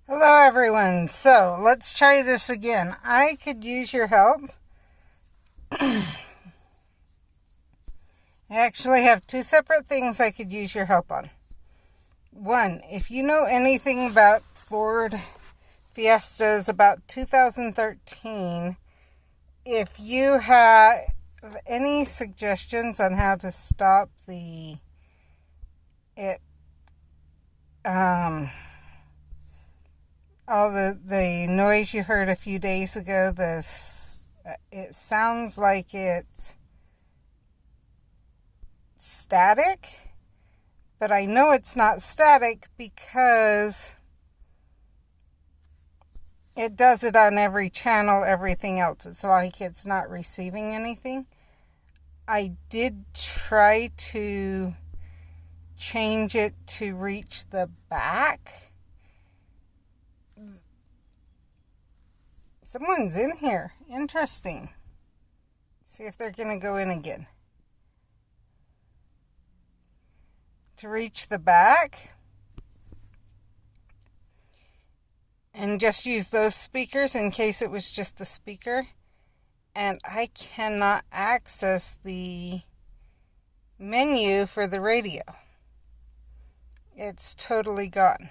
Hello everyone, so let's try this again. I could use your help. I actually have two separate things I could use your help on. One, if you know anything about Ford Fiestas about 2013, if you have any suggestions on how to stop all the noise you heard a few days ago, it sounds like it's static, but I know it's not static because it does it on every channel, everything else. It's like it's not receiving anything. I did try to change it to reach the back. Someone's in here. Interesting. See if they're going to go in again. To reach the back. And just use those speakers in case it was just the speaker. And I cannot access the menu for the radio. It's totally gone.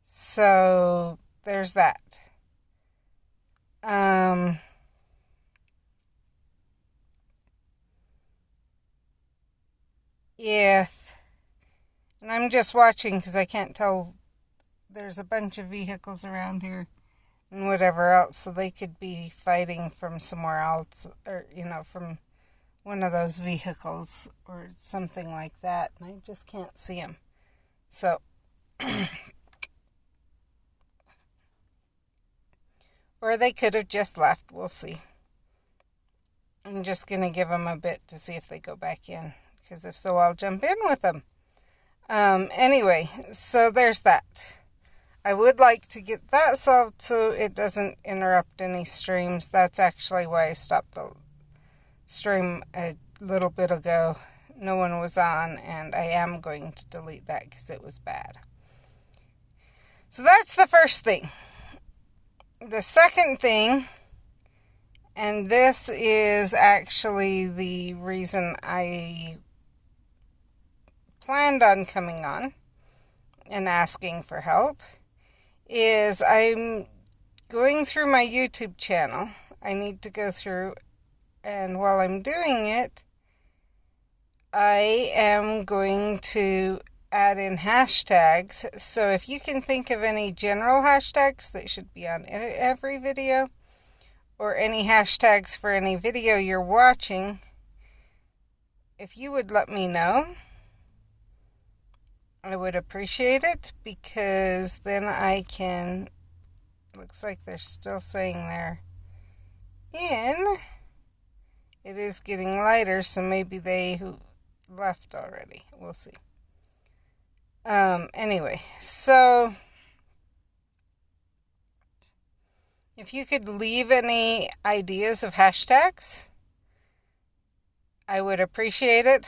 So there's that. And I'm just watching because I can't tell, there's a bunch of vehicles around here and whatever else, so they could be fighting from somewhere else, or, from one of those vehicles or something like that, and I just can't see them. So, or they could have just left. We'll see. I'm just going to give them a bit to see if they go back in, because if so, I'll jump in with them. Anyway, so there's that. I would like to get that solved so it doesn't interrupt any streams. That's actually why I stopped the stream a little bit ago. No one was on, and I am going to delete that because it was bad. So that's the first thing. The second thing, and this is actually the reason I planned on coming on and asking for help, is I'm going through my YouTube channel. I need to go through, and while I'm doing it, I am going to add in hashtags. So if you can think of any general hashtags that should be on every video, or any hashtags for any video you're watching, if you would let me know, I would appreciate it, because then I can, looks like they're still saying they're in. It is getting lighter, so maybe they who left already. We'll see. Anyway, so if you could leave any ideas of hashtags, I would appreciate it.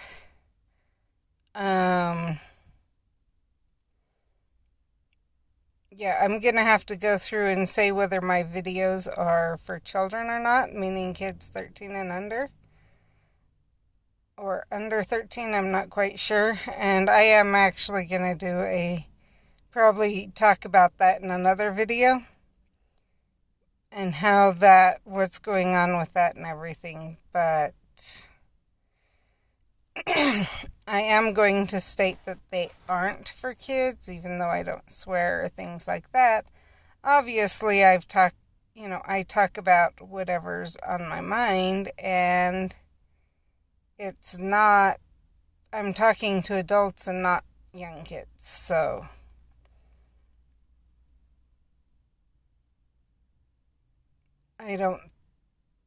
Yeah, I'm going to have to go through and say whether my videos are for children or not, meaning kids 13 and under. Or under 13, I'm not quite sure. And I am actually going to probably talk about that in another video. And what's going on with that and everything. But I am going to state that they aren't for kids, even though I don't swear or things like that. Obviously, I talk about whatever's on my mind, and it's not, I'm talking to adults and not young kids, so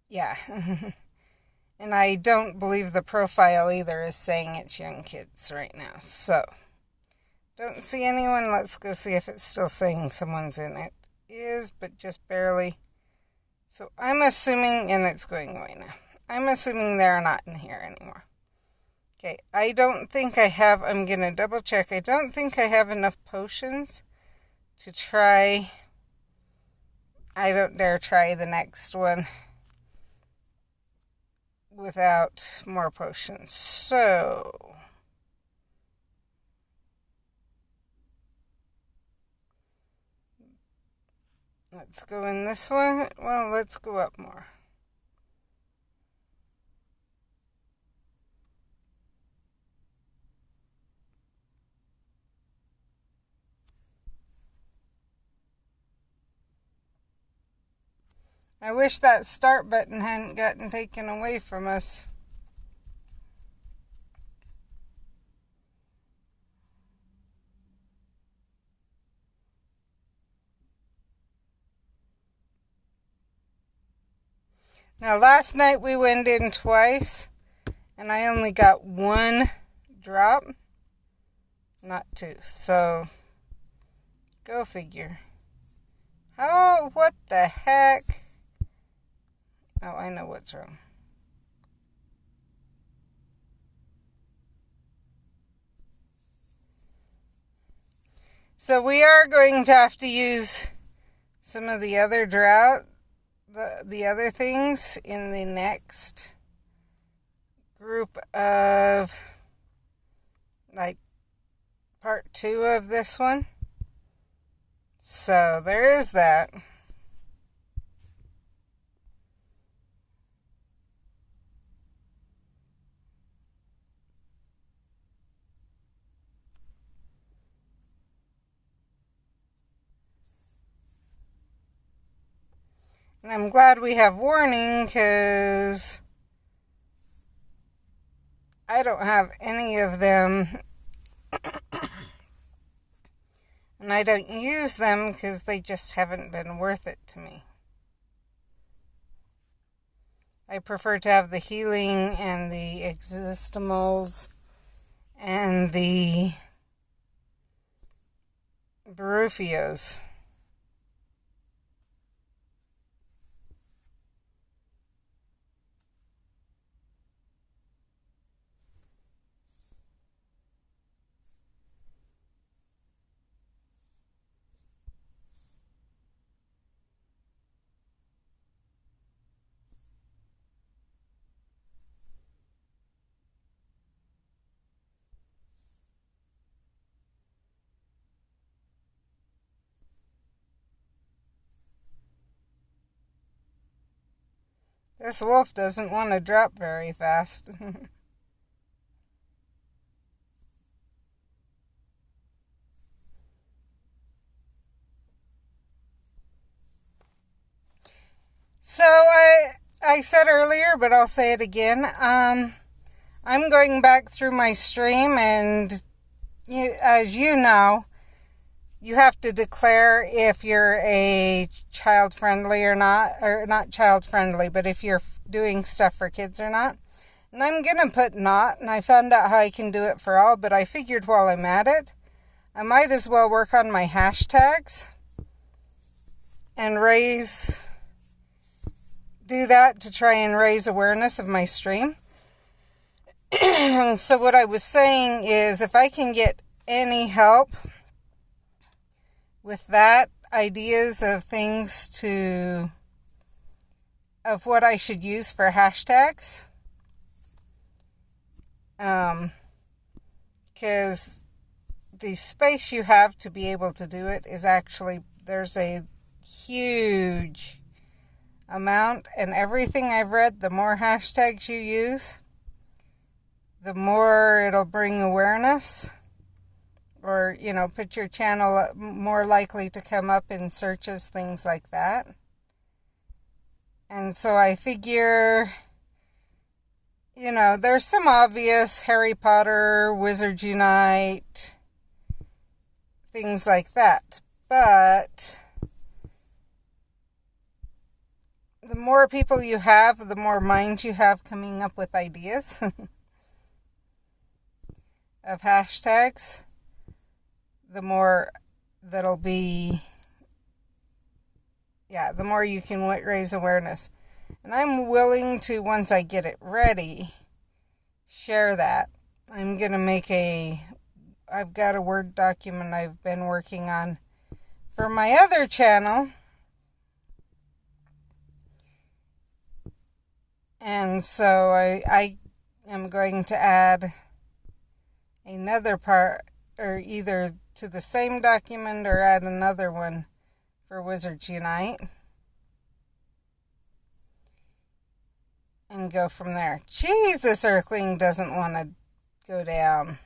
yeah. And I don't believe the profile either is saying it's young kids right now. So, don't see anyone. Let's go see if it's still saying someone's in it. Is, but just barely. So I'm assuming, and it's going away now. I'm assuming they're not in here anymore. Okay, I don't think I have, I'm going to double check. I don't think I have enough potions to try. I don't dare try the next one without more potions. So let's go in this one. Well, let's go up more. I wish that start button hadn't gotten taken away from us. Now, last night we went in twice, and I only got one drop, not two. So, go figure. Oh, what the heck? Oh, I know what's wrong. So we are going to have to use some of the other the other things in the next group of, like, part 2 of this one. So there is that. And I'm glad we have warning, because I don't have any of them. And I don't use them because they just haven't been worth it to me. I prefer to have the healing and the existimals and the Barufios. This wolf doesn't want to drop very fast. So I said earlier, but I'll say it again. I'm going back through my stream, and as you know, you have to declare if you're a child friendly or not child friendly, but if you're doing stuff for kids or not. And I'm going to put not, and I found out how I can do it for all, but I figured while I'm at it, I might as well work on my hashtags and do that to try and raise awareness of my stream. So what I was saying is, if I can get any help with that, ideas of of what I should use for hashtags, because the space you have to be able to do it is actually, there's a huge amount, and everything I've read, the more hashtags you use, the more it'll bring awareness, or, put your channel more likely to come up in searches, things like that. And so I figure, there's some obvious Harry Potter, Wizards Unite, things like that. But the more people you have, the more minds you have coming up with ideas of hashtags, the more that'll be, the more you can raise awareness. And I'm willing to, once I get it ready, share that I'm going to make I've got a Word document I've been working on for my other channel. And so I am going to add another part, or either to the same document or add another one for Wizards Unite. And go from there. Jeez, this Earthling doesn't want to go down.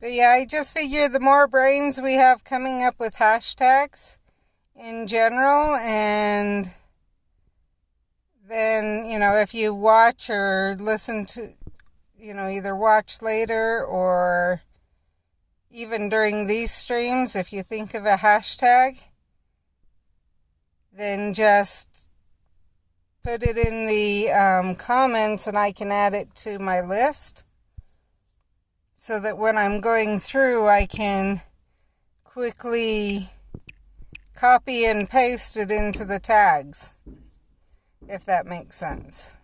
But yeah, I just figure the more brains we have coming up with hashtags in general, and then, if you watch or listen to, either watch later or even during these streams, if you think of a hashtag, then just put it in the comments and I can add it to my list, so that when I'm going through, I can quickly copy and paste it into the tags, if that makes sense.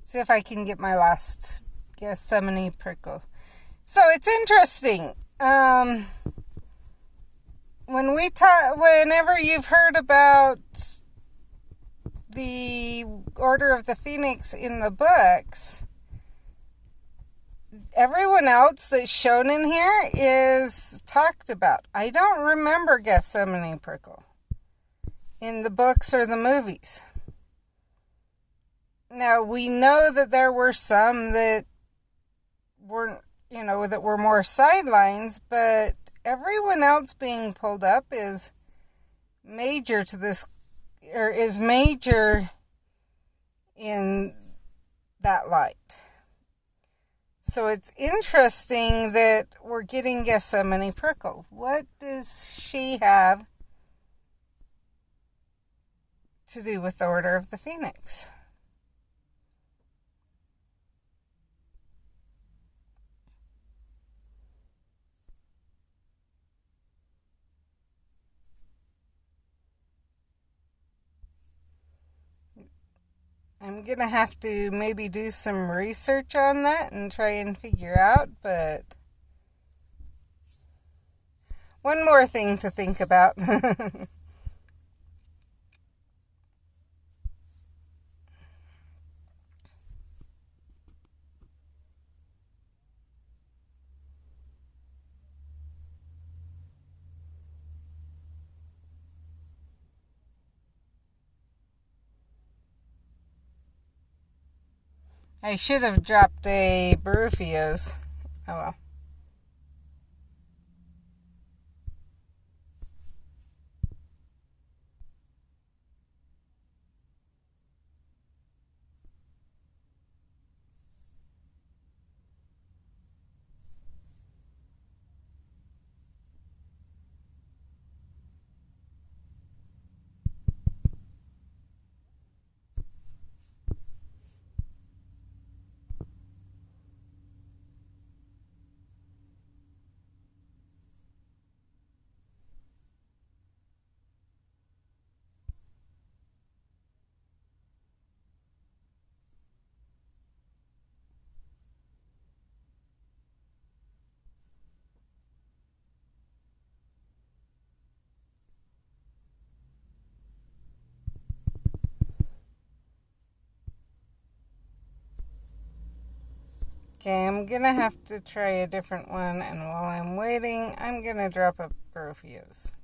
See if I can get my last Gethsemane prickle. So it's interesting. Whenever you've heard about the Order of the Phoenix in the books, everyone else that's shown in here is talked about. I don't remember Gethsemane prickle in the books or the movies. Now, we know that there were some that weren't, that were more sidelines, but everyone else being pulled up is major to this, or is major in that light. So it's interesting that we're getting Gethsemane prickle. What does she have to do with the Order of the Phoenix? I'm going to have to maybe do some research on that and try and figure out, but one more thing to think about. I should have dropped a Barufios. Oh well. Okay, I'm going to have to try a different one, and while I'm waiting, I'm going to drop a Barufios.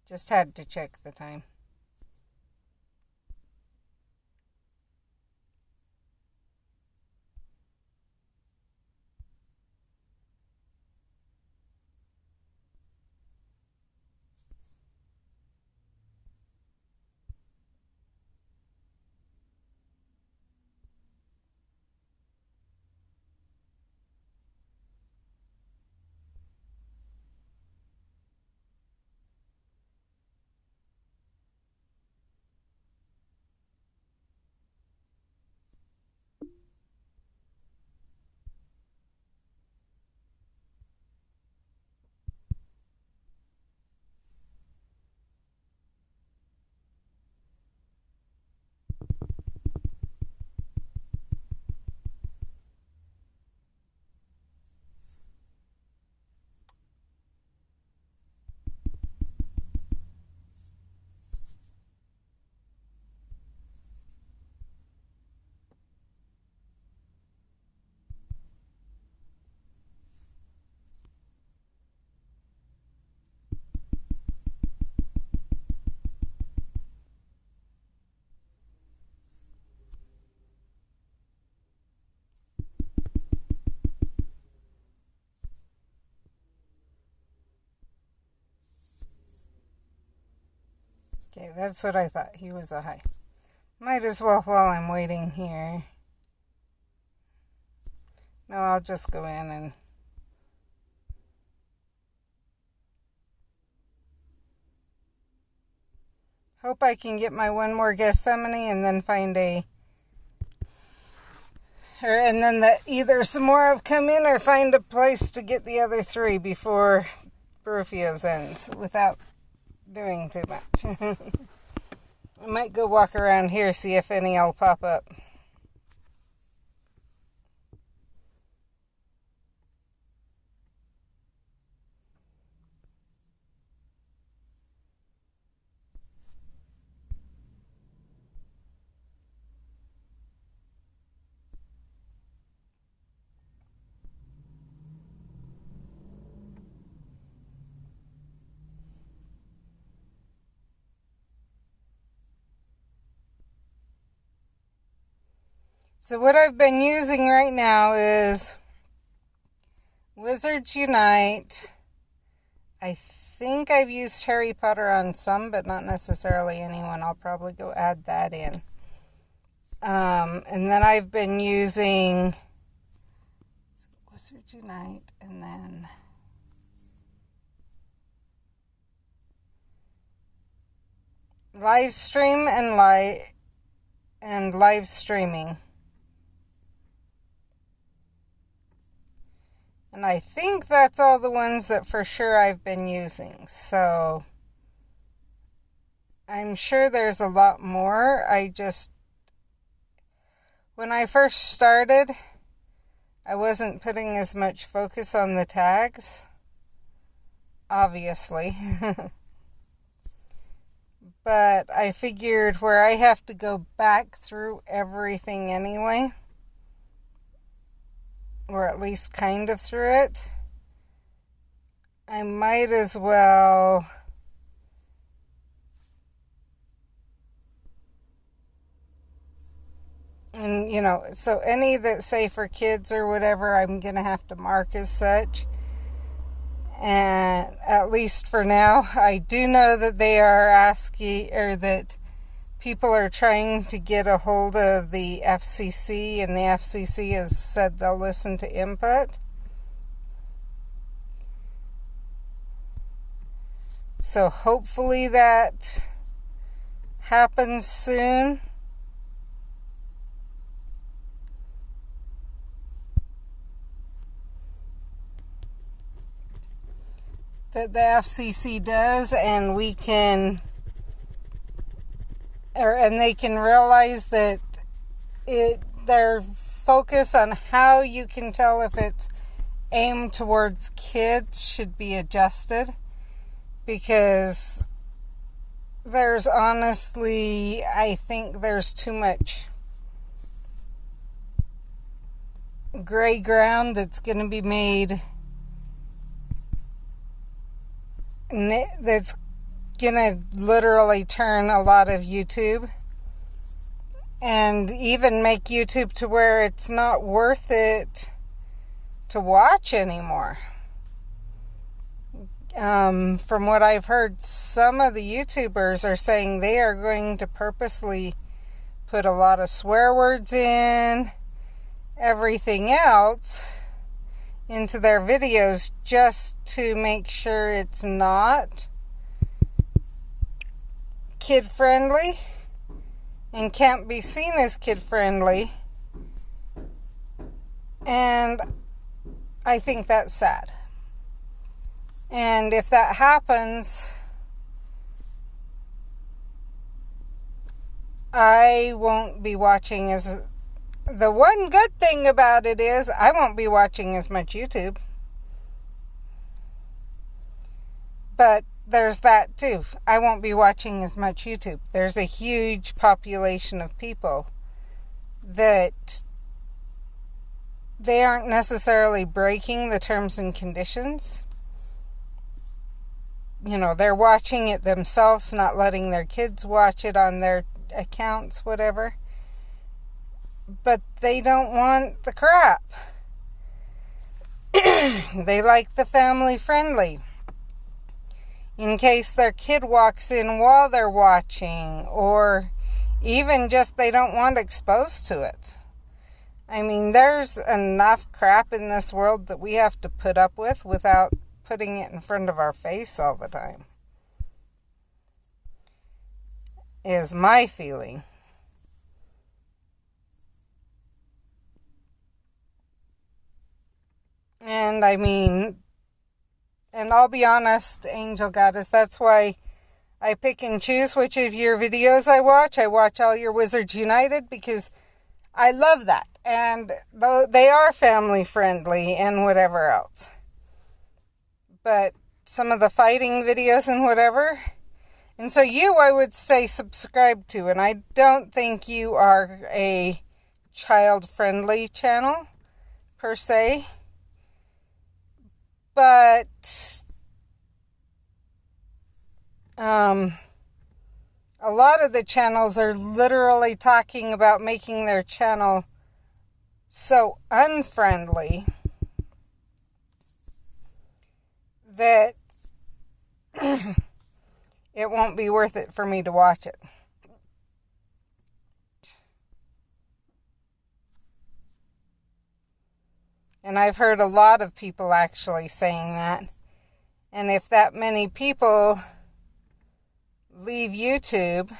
Just had to check the time. Okay, that's what I thought. He was a high. Might as well while I'm waiting here. No, I'll just go in and... hope I can get my one more Gethsemane and then find a... and then either some more have come in or find a place to get the other 3 before Rufio's ends without doing too much. I might go walk around here, see if any will pop up. So what I've been using right now is Wizards Unite. I think I've used Harry Potter on some, but not necessarily anyone. I'll probably go add that in. And then I've been using Wizards Unite, and then live stream and live streaming. And I think that's all the ones that for sure I've been using. So I'm sure there's a lot more. When I first started, I wasn't putting as much focus on the tags, obviously. But I figured where I have to go back through everything anyway, or at least kind of through it, I might as well and so any that say for kids or whatever, I'm gonna have to mark as such. And at least for now, I do know that they are asking, or that people are trying to get a hold of the FCC, and the FCC has said they'll listen to input. So hopefully that happens soon. That the FCC does, and we can... and they can realize that their focus on how you can tell if it's aimed towards kids should be adjusted, because there's honestly, I think there's too much gray ground that's going to be made, that's gonna literally turn a lot of YouTube and even make YouTube to where it's not worth it to watch anymore. From what I've heard, some of the YouTubers are saying they are going to purposely put a lot of swear words in, everything else into their videos just to make sure it's not kid-friendly and can't be seen as kid-friendly. And I think that's sad. And if that happens, I won't be watching as... The one good thing about it is I won't be watching as much YouTube. But there's that too. I won't be watching as much YouTube. There's a huge population of people that they aren't necessarily breaking the terms and conditions. You know, they're watching it themselves, not letting their kids watch it on their accounts, whatever. But they don't want the crap. They like the family friendly. In case their kid walks in while they're watching, or even just they don't want exposed to it. I mean, there's enough crap in this world that we have to put up with without putting it in front of our face all the time, is my feeling. And I mean, and I'll be honest, Angel Goddess, that's why I pick and choose which of your videos I watch. I watch all your Wizards United because I love that. And they are family friendly and whatever else. But some of the fighting videos and whatever. And so you, I would stay subscribed to. And I don't think you are a child-friendly channel, per se. But a lot of the channels are literally talking about making their channel so unfriendly that it won't be worth it for me to watch it. And I've heard a lot of people actually saying that. And if that many people leave YouTube,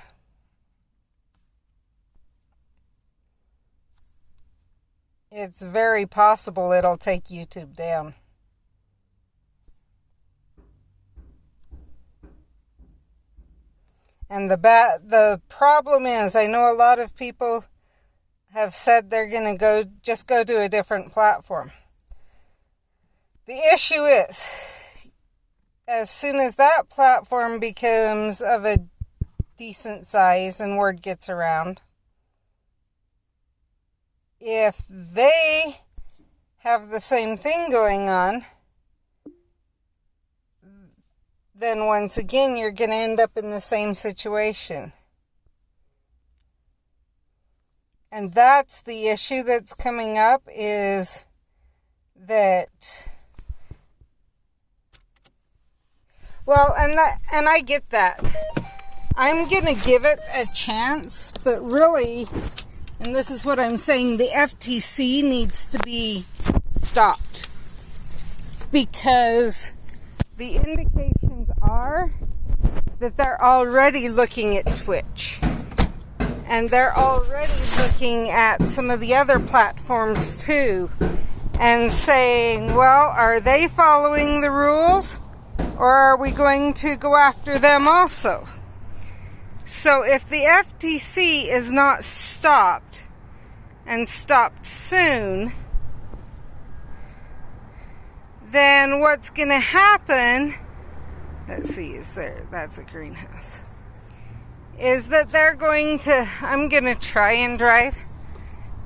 it's very possible it'll take YouTube down. And the problem is, I know a lot of people have said they're going to go to a different platform. The issue is, as soon as that platform becomes of a decent size and word gets around, if they have the same thing going on, then once again, you're going to end up in the same situation. And that's the issue that's coming up, is that, well, and I get that. I'm going to give it a chance, but really, and this is what I'm saying, the FTC needs to be stopped. Because the indications are that they're already looking at Twitch. And they're already looking at some of the other platforms too. And saying, well, are they following the rules? Or are we going to go after them also? So if the FTC is not stopped, and stopped soon, then what's going to happen, let's see, that's a greenhouse, is that they're going to, I'm going to try and drive.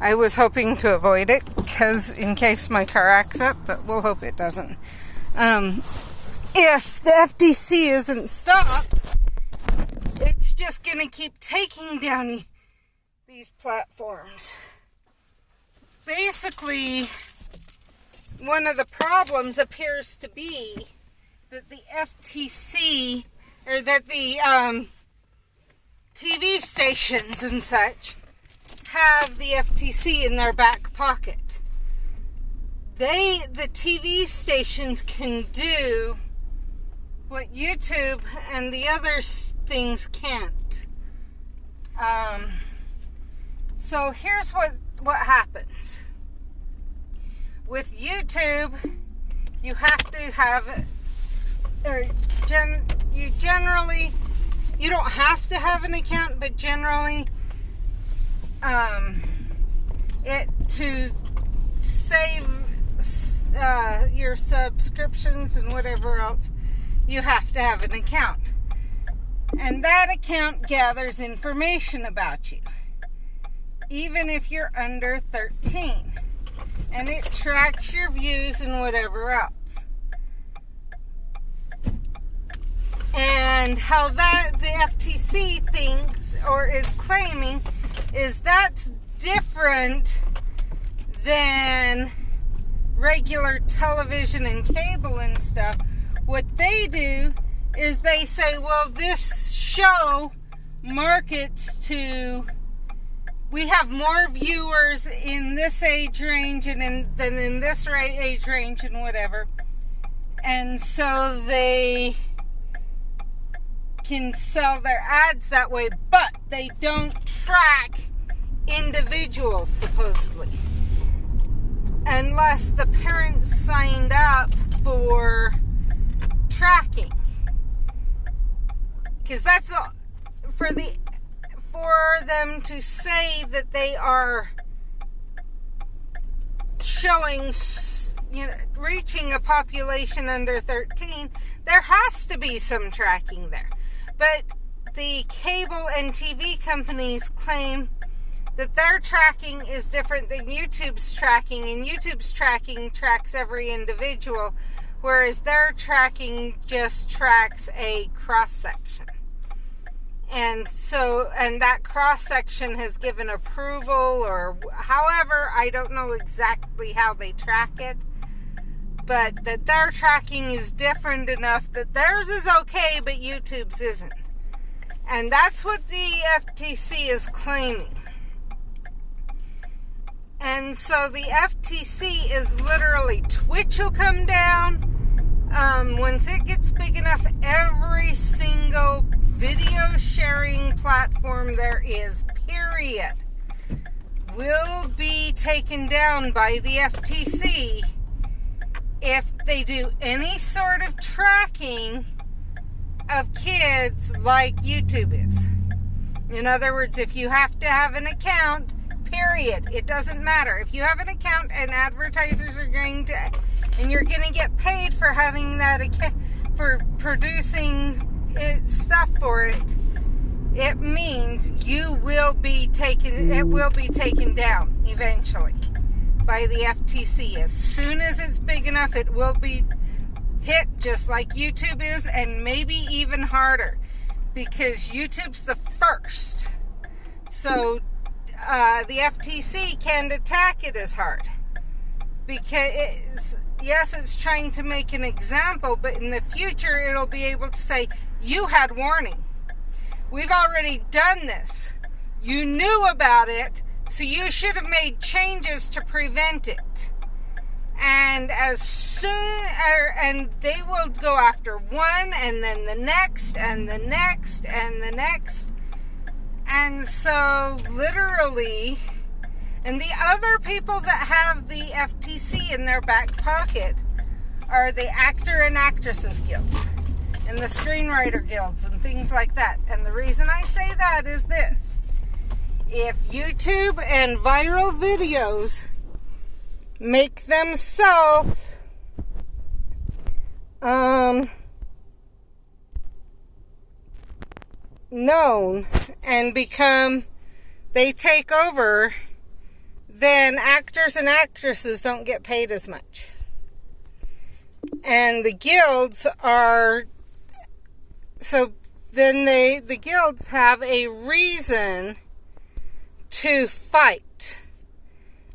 I was hoping to avoid it, because in case my car acts up, but we'll hope it doesn't. If the FTC isn't stopped, it's just going to keep taking down these platforms. Basically, one of the problems appears to be that the FTC, or that the TV stations and such, have the FTC in their back pocket. The TV stations can do what YouTube and the other things can't. So here's what happens. With YouTube, you have to have, you don't have to have an account, but generally, to save your subscriptions and whatever else, you have to have an account. And that account gathers information about you, even if you're under 13. And it tracks your views and whatever else. And how that the FTC thinks or is claiming is that's different than regular television and cable and stuff. What they do is they say, well, this show markets to, we have more viewers in this age range than in this age range and whatever. And so they can sell their ads that way, but they don't track individuals, supposedly. Unless the parents signed up for tracking. Because that's for them to say that they are showing, reaching a population under 13, there has to be some tracking there. But the cable and TV companies claim that their tracking is different than YouTube's tracking, and YouTube's tracking tracks every individual, whereas their tracking just tracks a cross-section. And that cross-section has given approval, or however, I don't know exactly how they track it, but that their tracking is different enough that theirs is okay, but YouTube's isn't. And that's what the FTC is claiming. And so the FTC is literally, Twitch will come down. Once it gets big enough, every single video sharing platform there is, period, will be taken down by the FTC if they do any sort of tracking of kids like YouTube is. In other words, if you have to have an account, period, it doesn't matter. If you have an account and advertisers are going to, and you're going to get paid for having that account, for producing stuff for it, it means it will be taken down eventually by the FTC. As soon as it's big enough, it will be hit just like YouTube is, and maybe even harder, because YouTube's the first. So the FTC can't attack it as hard, because it's trying to make an example, but in the future it'll be able to say, you had warning. We've already done this. You knew about it, so you should have made changes to prevent it. And and they will go after one, and then the next, and the next, and the next. And so, literally, and the other people that have the FTC in their back pocket are the actor and actresses guilds, and the screenwriter guilds, and things like that. And the reason I say that is this. If YouTube and viral videos make themselves known and they take over, then actors and actresses don't get paid as much. And the guilds are, so then the guilds have a reason to fight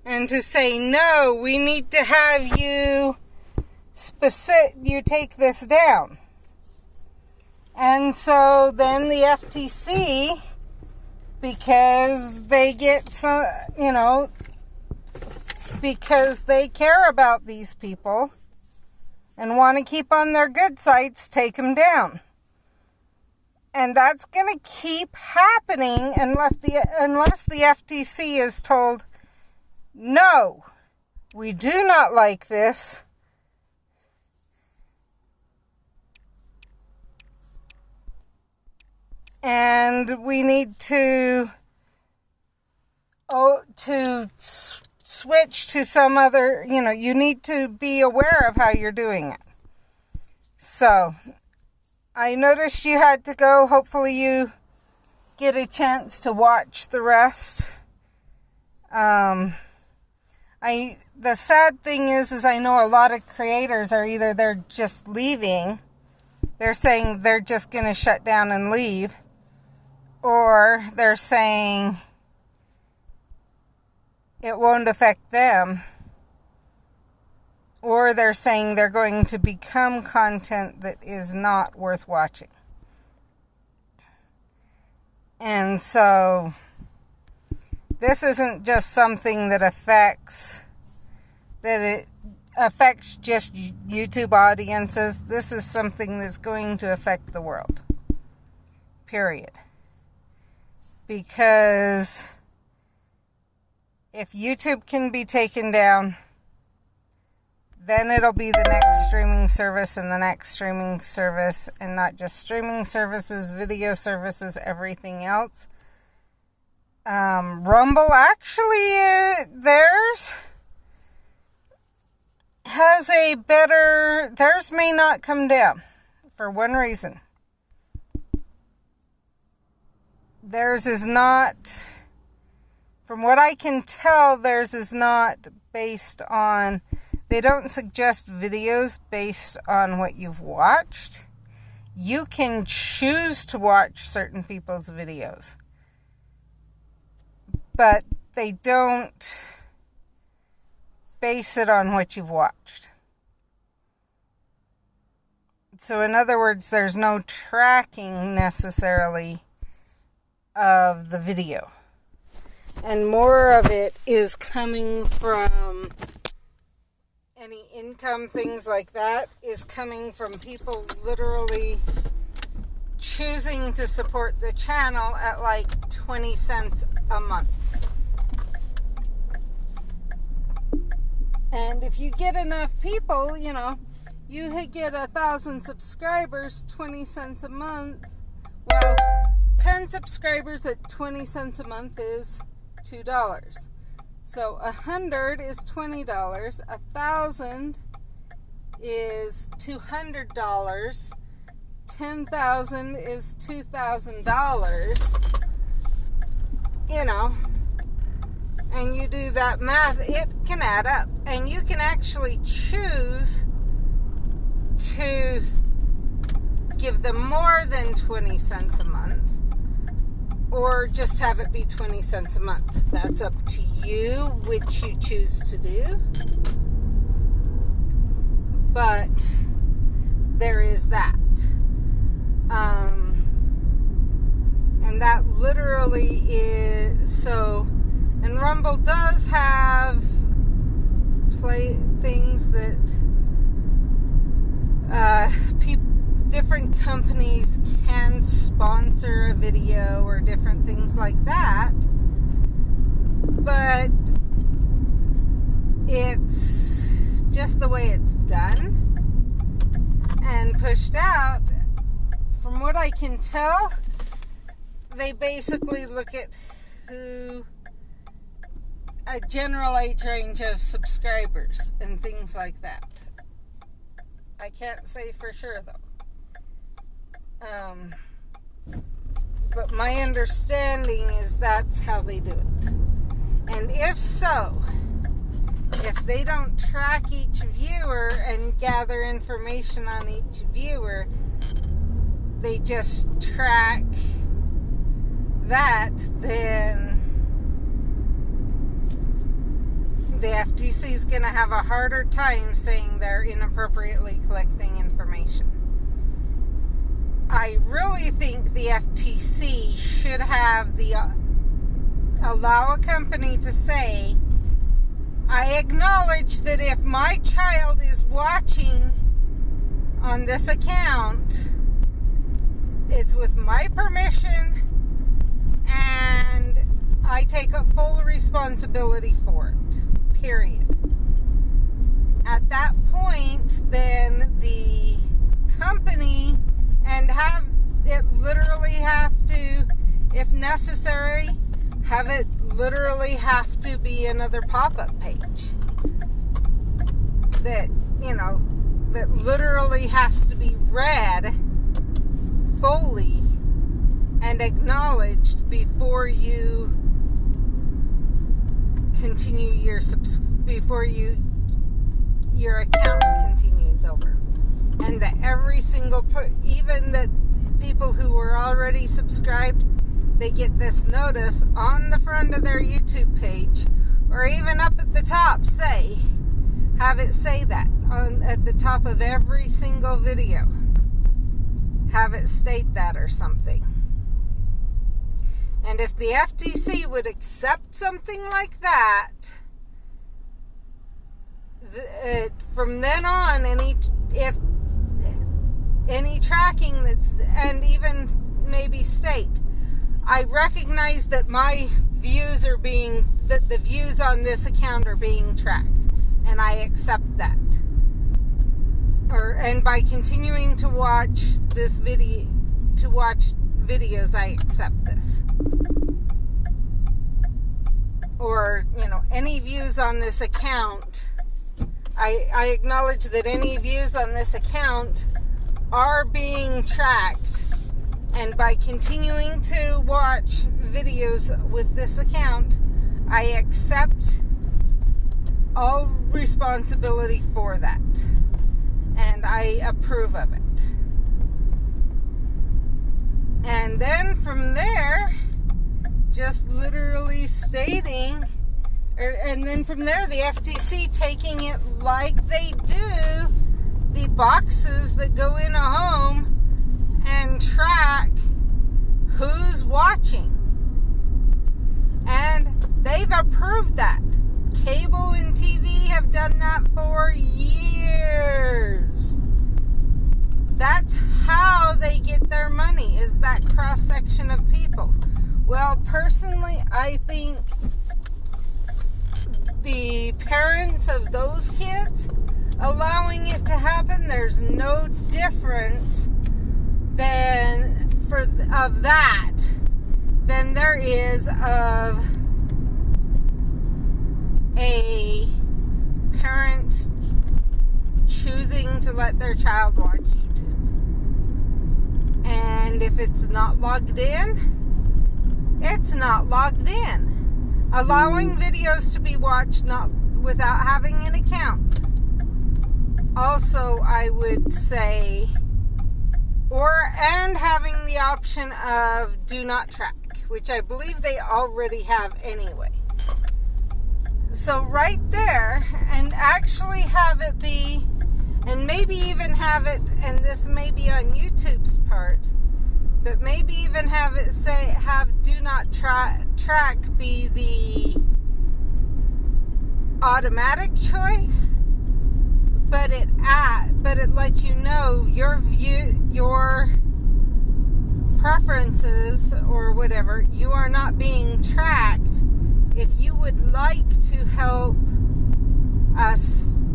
and to say, no, we need to have you take this down. And so then the FTC, because they get some, because they care about these people and want to keep on their good sites, take them down. And that's going to keep happening unless the FTC is told, no, we do not like this. And we need to switch to some other, you need to be aware of how you're doing it. So, I noticed you had to go. Hopefully you get a chance to watch the rest. The sad thing is I know a lot of creators are either they're just leaving, they're saying they're just going to shut down and leave, or they're saying it won't affect them, or they're saying they're going to become content that is not worth watching. And so this isn't just something that affects just YouTube audiences. This is something that's going to affect the world. Period. Because if YouTube can be taken down, then it'll be the next streaming service and the next streaming service, and not just streaming services, video services, everything else. Rumble, actually, theirs may not come down for one reason. Theirs is not, from what I can tell, theirs is not based on, they don't suggest videos based on what you've watched. You can choose to watch certain people's videos, but they don't base it on what you've watched. So in other words, there's no tracking necessarily of the video. And more of it is coming from any income, things like that, is coming from people literally choosing to support the channel at like 20 cents a month. And if you get enough people, you get 1,000 subscribers, 20 cents a month. Well, 10 subscribers at 20 cents a month is $2. So 100 is $20. 1,000 is $200. 10,000 is $2,000. And you do that math, it can add up. And you can actually choose to give them more than 20 cents a month, or just have it be 20 cents a month. That's up to you, which you choose to do. But there is that. And that literally is so. And Rumble does have things that different companies can sponsor a video or different things like that. But it's just the way it's done and pushed out. From what I can tell, they basically look at a general age range of subscribers and things like that. I can't say for sure though. But my understanding is that's how they do it. And if so, if they don't track each viewer and gather information on each viewer, they just track that, then the FTC is going to have a harder time saying they're inappropriately collecting information. I really think the FTC should have allow a company to say, I acknowledge that if my child is watching on this account, it's with my permission, and I take a full responsibility for it, period. At that point, then the company, and have it literally have to, if necessary, have it literally have to be another pop-up page that, that literally has to be read fully and acknowledged before you continue before your account continues over. And that every single, even that people who were already subscribed, they get this notice on the front of their YouTube page, or even up at the top, have it say that at the top of every single video. Have it state that or something. And if the FTC would accept something like that, from then on, if any tracking and even maybe state, I recognize that my views that the views on this account are being tracked, and I accept that. And by continuing to watch videos, I accept this. Or, any views on this account, I acknowledge that any views on this account are being tracked, and by continuing to watch videos with this account, I accept all responsibility for that, and I approve of it. And then from there, just literally stating, and then from there, the FTC taking it like they do the boxes that go in a home and track who's watching. And they've approved that. Cable and TV have done that for years. That's how they get their money, is that cross-section of people. Well, personally, I think the parents of those kids allowing it to happen, there's no difference of that than there is of a parent choosing to let their child watch YouTube. And if it's not logged in, it's not logged in. Allowing videos to be watched without having an account. Also, I would say, and having the option of do not track, which I believe they already have anyway. So right there, and actually have it be, and maybe even have it, and this may be on YouTube's part, but maybe even have it have do not track be the automatic choice, but it lets you know your preferences or whatever. You are not being tracked. If you would like to help us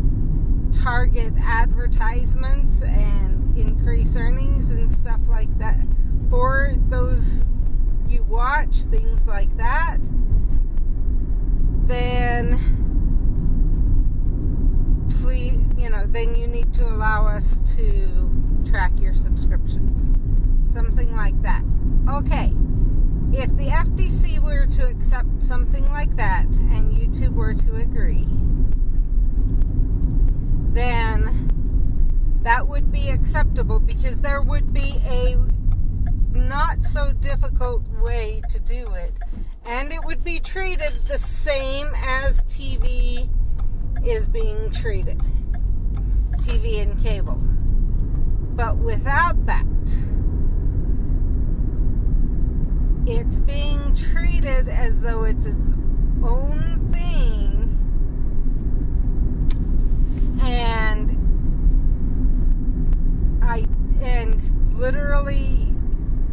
target advertisements and increase earnings and stuff like that for those you watch, things like that, then please, then you need to allow us to track your subscriptions. Something like that. Okay. If the FTC were to accept something like that and YouTube were to agree, then that would be acceptable, because there would be a not so difficult way to do it, and it would be treated the same as TV is being treated, TV and cable. But without that, it's being treated as though it's its own thing, and literally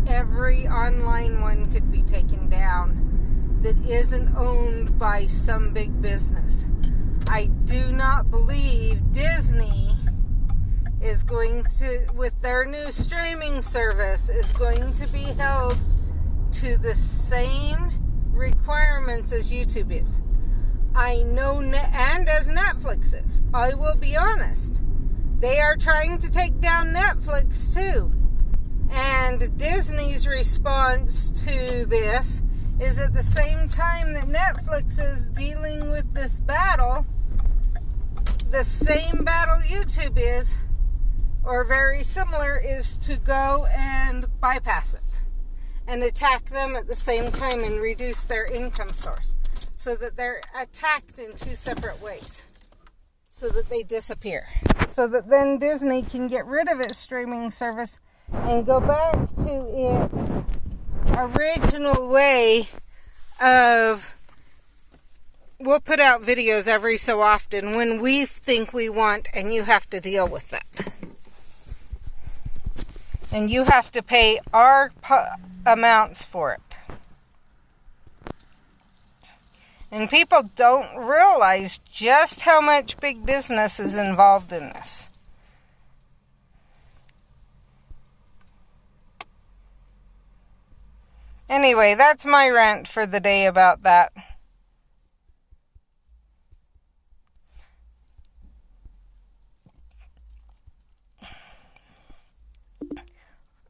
every online one could be taken down that isn't owned by some big business. I do not believe Disney is going to, with their new streaming service, is going to be held to the same requirements as YouTube is. I know, and as Netflix is. I will be honest. They are trying to take down Netflix too. And Disney's response to this is, at the same time that Netflix is dealing with this battle, the same battle YouTube is, or very similar, is to go and bypass it and attack them at the same time and reduce their income source, so that they're attacked in two separate ways, so that they disappear, so that then Disney can get rid of its streaming service and go back to its original way of, we'll put out videos every so often when we think we want, and you have to deal with that. And you have to pay our amounts for it. And people don't realize just how much big business is involved in this. Anyway, that's my rant for the day about that.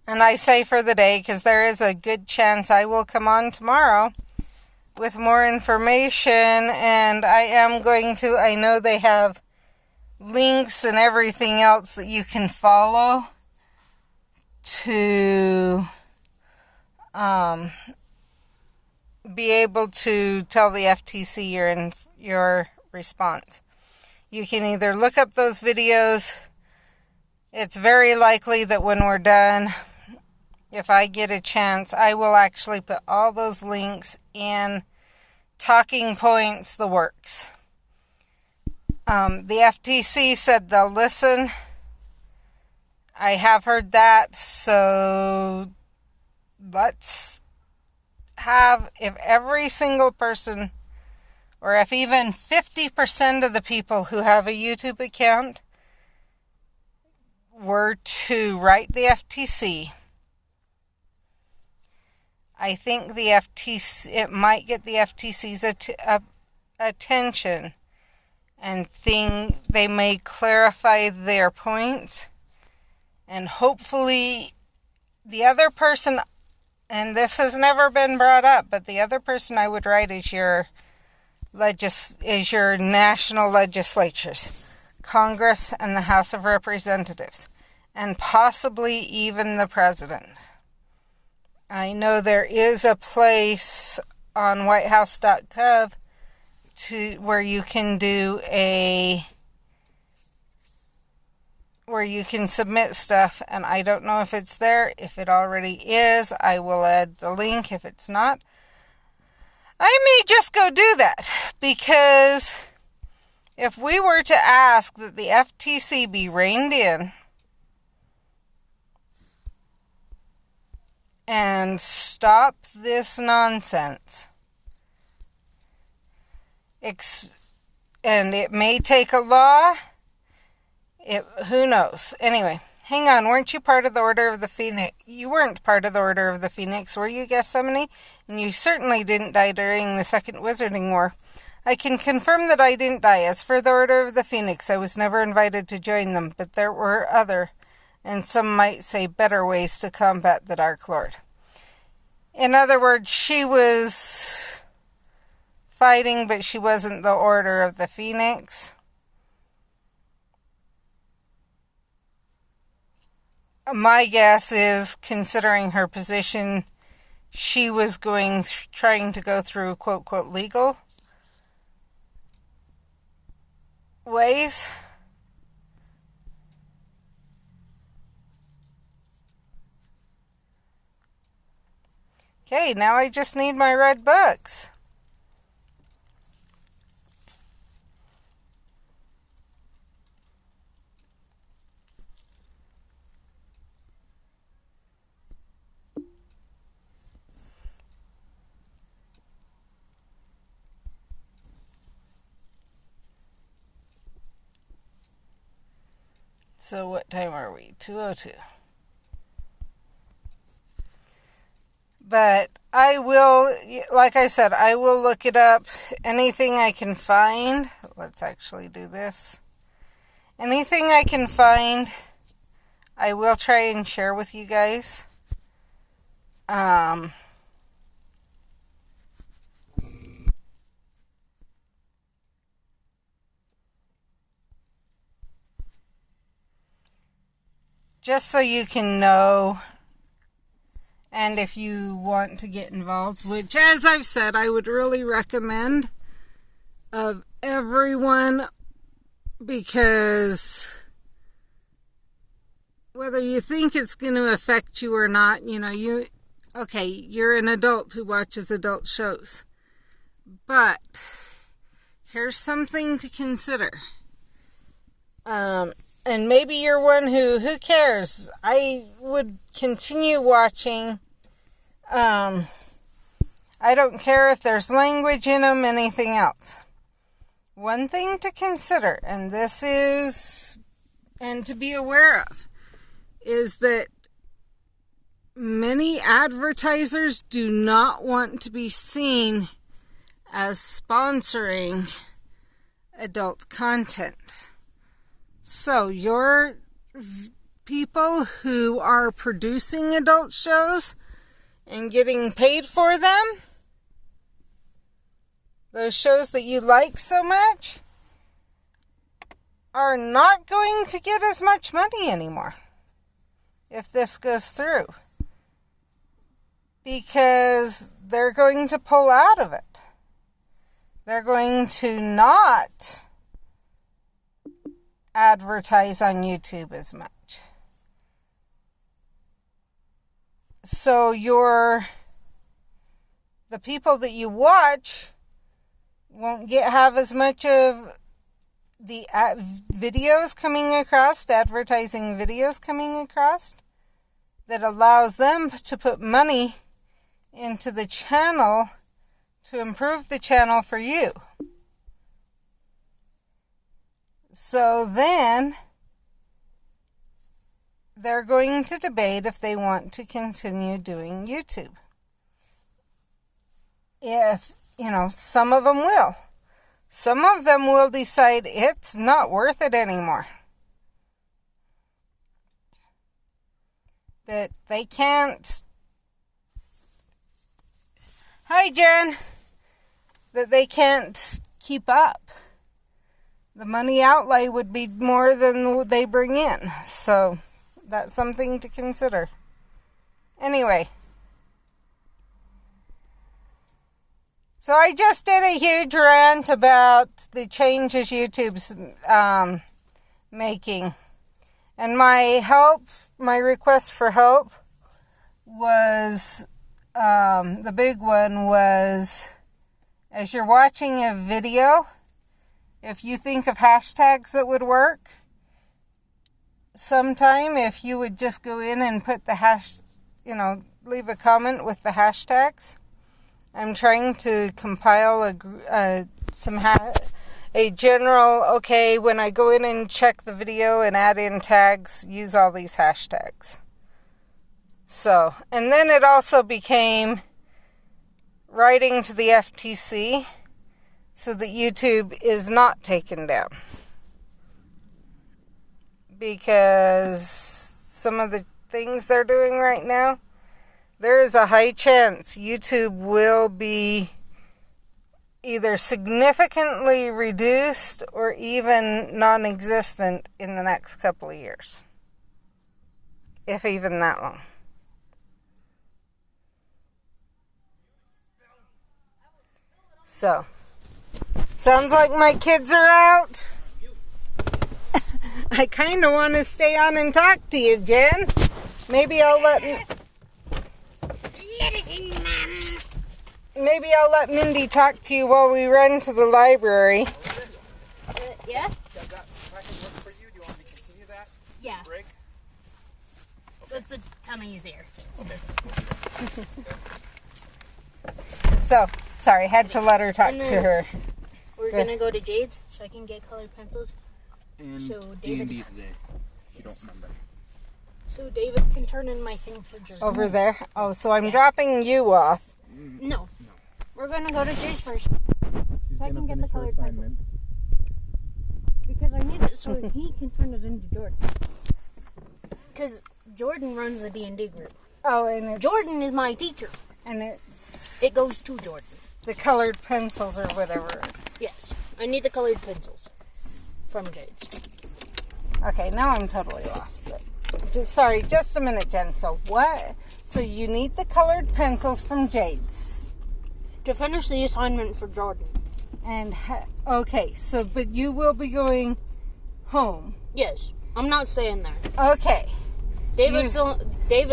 And I say for the day because there is a good chance I will come on tomorrow with more information, and I know they have links and everything else that you can follow to be able to tell the FTC your response. You can either look up those videos. It's very likely that when we're done, if I get a chance, I will actually put all those links in talking points, the works. The FTC said they'll listen. I have heard that, so let's have, if every single person, or if even 50% of the people who have a YouTube account were to write the FTC, I think the FTC, it might get the FTC's attention, and they may clarify their points, and hopefully the other person, and this has never been brought up, but the other person I would write is your national legislatures, Congress and the House of Representatives, and possibly even the president. I know there is a place on whitehouse.gov where you can submit stuff, and I don't know if it's there. If it already is, I will add the link. If it's not, I may just go do that, because if we were to ask that the FTC be reined in and stop this nonsense, and it may take a law, who knows? Anyway, hang on, weren't you part of the Order of the Phoenix? You weren't part of the Order of the Phoenix, were you, Gethsemane? And you certainly didn't die during the Second Wizarding War. I can confirm that I didn't die. As for the Order of the Phoenix, I was never invited to join them, but there were other, and some might say better, ways to combat the Dark Lord. In other words, she was fighting, but she wasn't the Order of the Phoenix. my guess is, considering her position, she was trying to go through quote, quote, legal ways. Okay, now I just need my red books. So what time are we? 2:02. But I will, like I said, I will look it up. Anything I can find. Let's actually do this. Anything I can find, I will try and share with you guys. Just so you can know, and if you want to get involved, which, as I've said, I would really recommend of everyone, because whether you think it's going to affect you or not, you're an adult who watches adult shows. But here's something to consider. And maybe you're one who cares? I would continue watching. I don't care if there's language in them, anything else. One thing to consider, and to be aware of, is that many advertisers do not want to be seen as sponsoring adult content. So your people who are producing adult shows and getting paid for them, those shows that you like so much, are not going to get as much money anymore if this goes through, because they're going to pull out of it. They're going to not advertise on YouTube as much. So the people that you watch won't have as much of the videos coming across, advertising videos coming across, that allows them to put money into the channel to improve the channel for you. So then they're going to debate if they want to continue doing YouTube. If, some of them will. Some of them will decide it's not worth it anymore. That they can't. Hi, Jen. That they can't keep up. The money outlay would be more than they bring in. So that's something to consider. Anyway. So I just did a huge rant about the changes YouTube's making. And my request for help was, the big one was, as you're watching a video, if you think of hashtags that would work, sometime if you would just go in and put leave a comment with the hashtags. I'm trying to compile a general, okay, when I go in and check the video and add in tags, use all these hashtags. So, and then it also became writing to the FTC so that YouTube is not taken down. Because some of the things they're doing right now, there is a high chance YouTube will be either significantly reduced or even non-existent in the next couple of years. if even that long. So, sounds like my kids are out. I kind of want to stay on and talk to you, Jen. Maybe I'll let Mindy talk to you while we run to the library. Yeah? Does that package work for you? Do you want me to continue that? Yeah. Break? Okay. That's a ton easier. Okay. So, sorry, had to let her talk to her. We're going to go to Jade's so I can get colored pencils. And So D&D David, today, if you don't remember. so David can turn in my thing for Jordan. Over there? Oh, so I'm dropping you off. No. We're going to go to Jade's first. So I can get the colored pencils. Because I need it so he can turn it into Jordan. Because Jordan runs the D&D group. Oh, and it's, Jordan is my teacher. and it's It goes to Jordan. the colored pencils or whatever. Yes. I need the colored pencils from Jade's. Okay, now I'm totally lost. But sorry, just a minute, Jen. So what? So you need the colored pencils from Jade's. To finish the assignment for Jordan. And, okay, so, but you will be going home. Yes. I'm not staying there. Okay. David's running D&D today,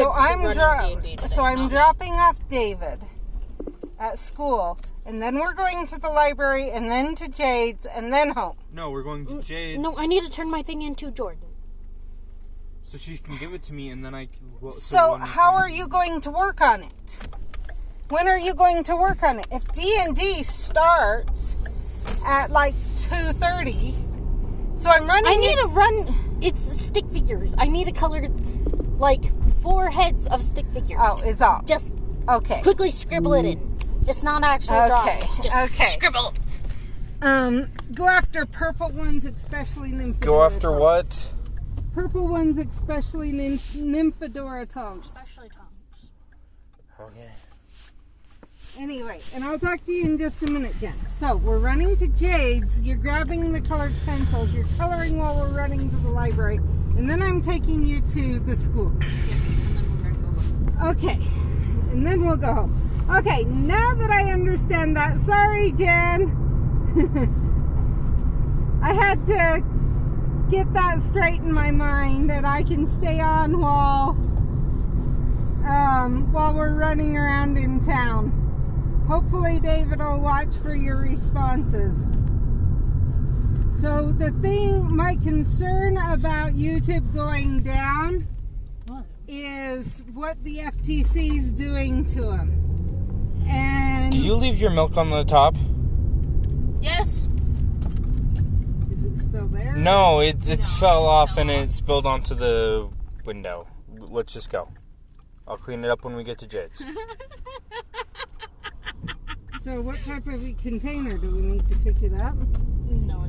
So I'm not me. dropping off David at school, and then we're going to the library, and then to Jade's, and then home. No, we're going to Jade's. No, I need to turn my thing into Jordan. So she can give it to me, and then I can... So how are you going to work on it? When are you going to work on it? If D&D starts at like 2:30, so I'm running. I need to run. It's stick figures. I need to color like 4 heads of stick figures. Oh, is all. Just Okay. quickly scribble it in. It's not actually drawing. It's just Okay. scribble. Go after purple ones, especially Nymphadora. Go after tongues. what? Purple ones, especially Nymphadora tongues. Especially tongues. Okay. Anyway, and I'll talk to you in just a minute, Jen. So, we're running to Jade's. You're grabbing the colored pencils. You're coloring while we're running to the library. And then I'm taking you to the school. Yeah, and then we're gonna go home. Okay. And then we'll go home. Okay, now that I understand that. Sorry, Jen. I had to get that straight in my mind that I can stay on while we're running around in town. Hopefully David will watch for your responses. So my concern about YouTube going down is what the FTC's doing to them. And Do you leave your milk on the top? Yes. is it still there? No, it No, fell it off fell and off. it spilled onto the window. Let's just go. I'll clean it up when we get to Jade's. So what type of a container do we need to pick it up? No,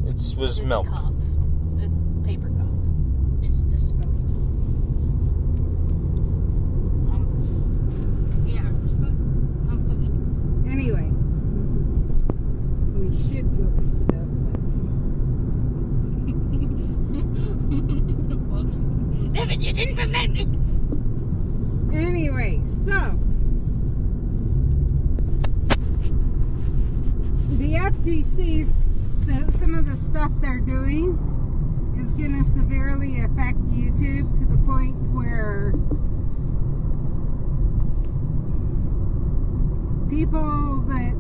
it's Was a milk. cup. A paper cup. It's disposable. Yeah, compost. Anyway, we should go pick it up. Whoops. David, you didn't remind me. Anyway, so the FTC's some of the stuff they're doing is going to severely affect YouTube to the point where people that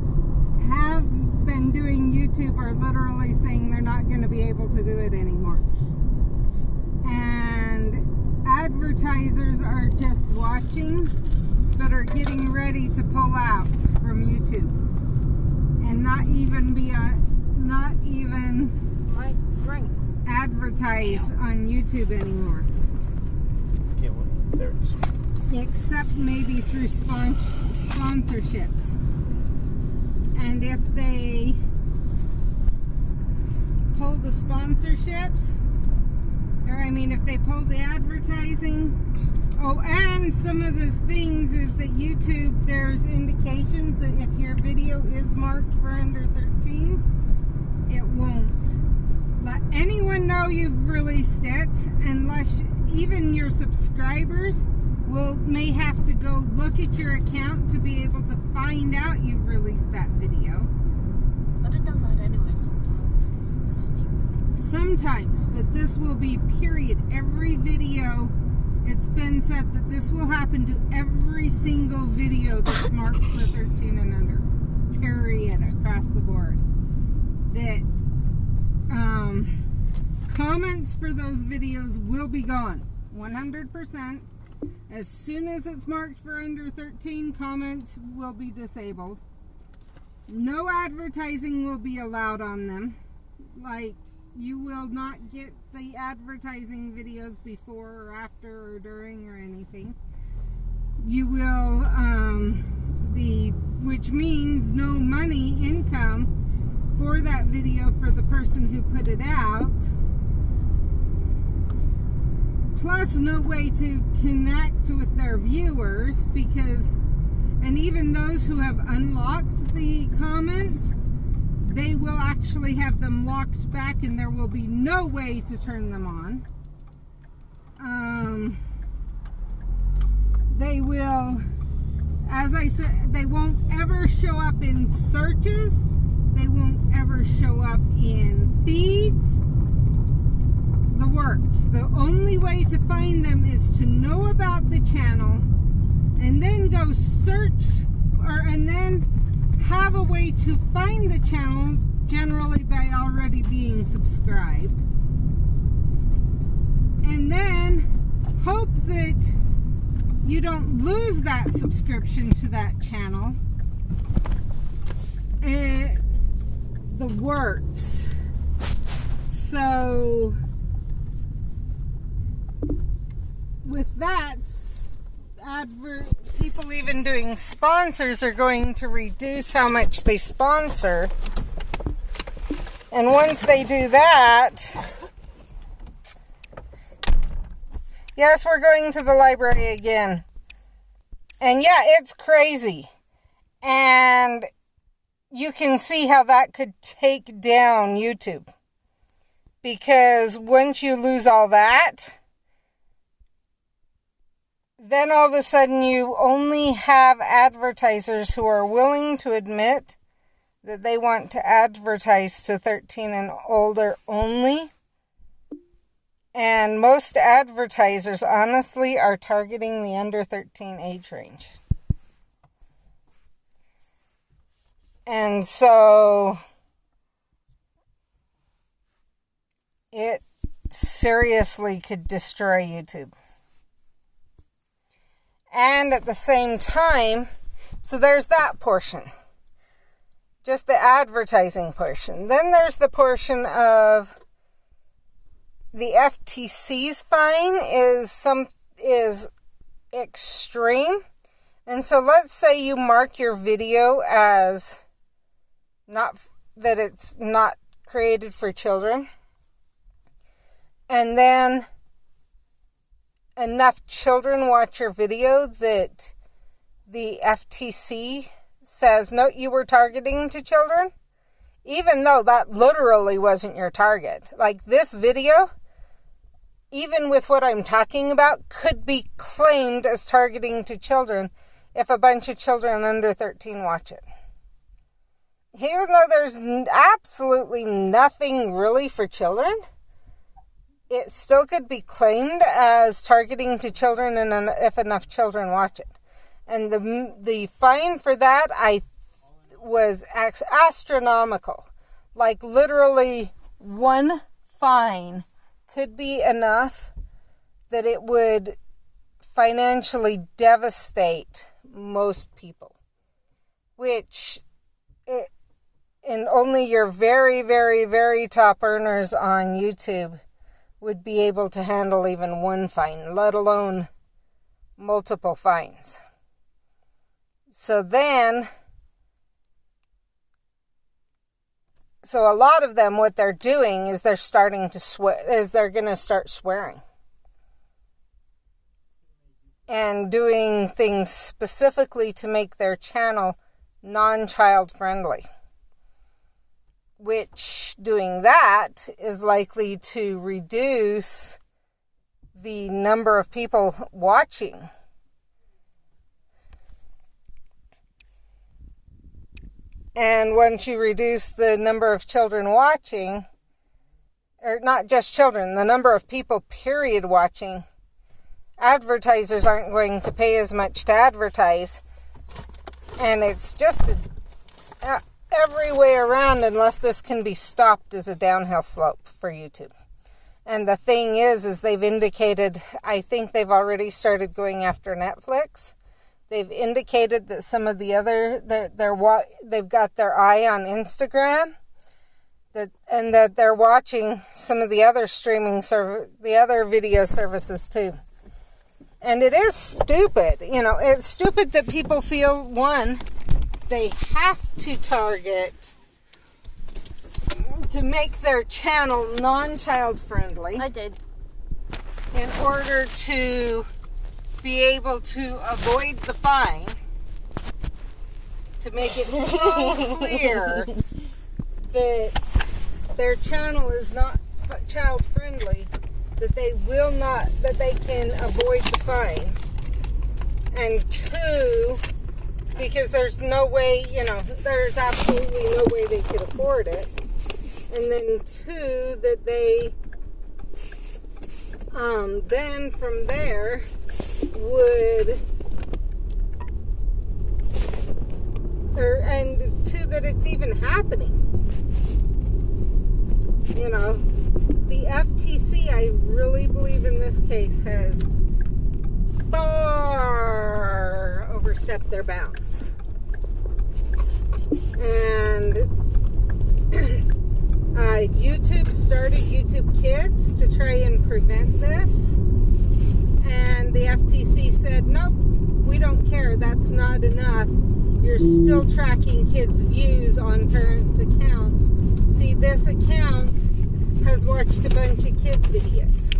have been doing YouTube are literally saying they're not going to be able to do it anymore. And advertisers are just watching but are getting ready to pull out from YouTube and not even My drink. advertise on YouTube anymore, Okay, well, there it is. except maybe through sponsorships. And if they pull the sponsorships, if they pull the advertising. Oh, and some of those things is that YouTube, there's indications that if your video is marked for under 13, it won't let anyone know you've released it unless even your subscribers may have to go look at your account to be able to find out you've released that video. But it does that anyway sometimes because it's stupid. Sometimes, but this will be period. Every video, it's been said that this will happen to every single video that's marked for 13 and under. Period, across the board. That comments for those videos will be gone. 100%. As soon as it's marked for under 13, comments will be disabled. No advertising will be allowed on them. Like, you will not get the advertising videos before or after or during or anything. You will which means no money income for that video for the person who put it out. Plus no way to connect with their viewers, because, and even those who have unlocked the comments, they will actually have them locked back and there will be no way to turn them on. They will, as I said, they won't ever show up in searches. They won't ever show up in feeds. The works. The only way to find them is to know about the channel and then go search and then have a way to find the channel, generally by already being subscribed, and then hope that you don't lose that subscription to that channel. The works. So with that, people even doing sponsors are going to reduce how much they sponsor. And once they do that, yes, we're going to the library again. And yeah, it's crazy. And you can see how that could take down YouTube. Because once you lose all that, then all of a sudden you only have advertisers who are willing to admit that they want to advertise to 13 and older only. And most advertisers, honestly, are targeting the under 13 age range. And so it seriously could destroy YouTube. And at the same time, so there's that portion. Just the advertising portion. Then there's the portion of the FTC's fine is extreme. And so let's say you mark your video as not, that it's not created for children. And then enough children watch your video that the FTC says, no, you were targeting to children, even though that literally wasn't your target. Like this video, even with what I'm talking about, could be claimed as targeting to children if a bunch of children under 13 watch it. Even though there's absolutely nothing really for children, it still could be claimed as targeting to children and if enough children watch it. And the fine for that was astronomical. Like literally one fine could be enough that it would financially devastate most people. Which, and only your very, very, very top earners on YouTube would be able to handle even one fine, let alone multiple fines. So then, so a lot of them, what they're doing is they're starting to they're going to start swearing. And doing things specifically to make their channel non-child friendly. Which doing that is likely to reduce the number of people watching. And once you reduce the number of children watching, or not just children, the number of people period watching, advertisers aren't going to pay as much to advertise. And it's just every way around, unless this can be stopped, is a downhill slope for YouTube. And the thing is they've indicated, I think they've already started going after Netflix. They've indicated that some of the other, they've got their eye on Instagram, and that they're watching some of the other the other video services too. And it is stupid. It's stupid that people feel, one, they have to target to make their channel non-child friendly. I did. In order to be able to avoid the fine, to make it so clear that their channel is not child friendly, that they can avoid the fine. And two, because there's no way, there's absolutely no way they could afford it. And then two, that they then from there and two, that it's even happening. The FTC, I really believe in this case, has far overstepped their bounds. And YouTube started YouTube Kids to try and prevent this. And the FTC said, nope, we don't care. That's not enough. You're still tracking kids' views on parents' accounts. See, this account has watched a bunch of kid videos.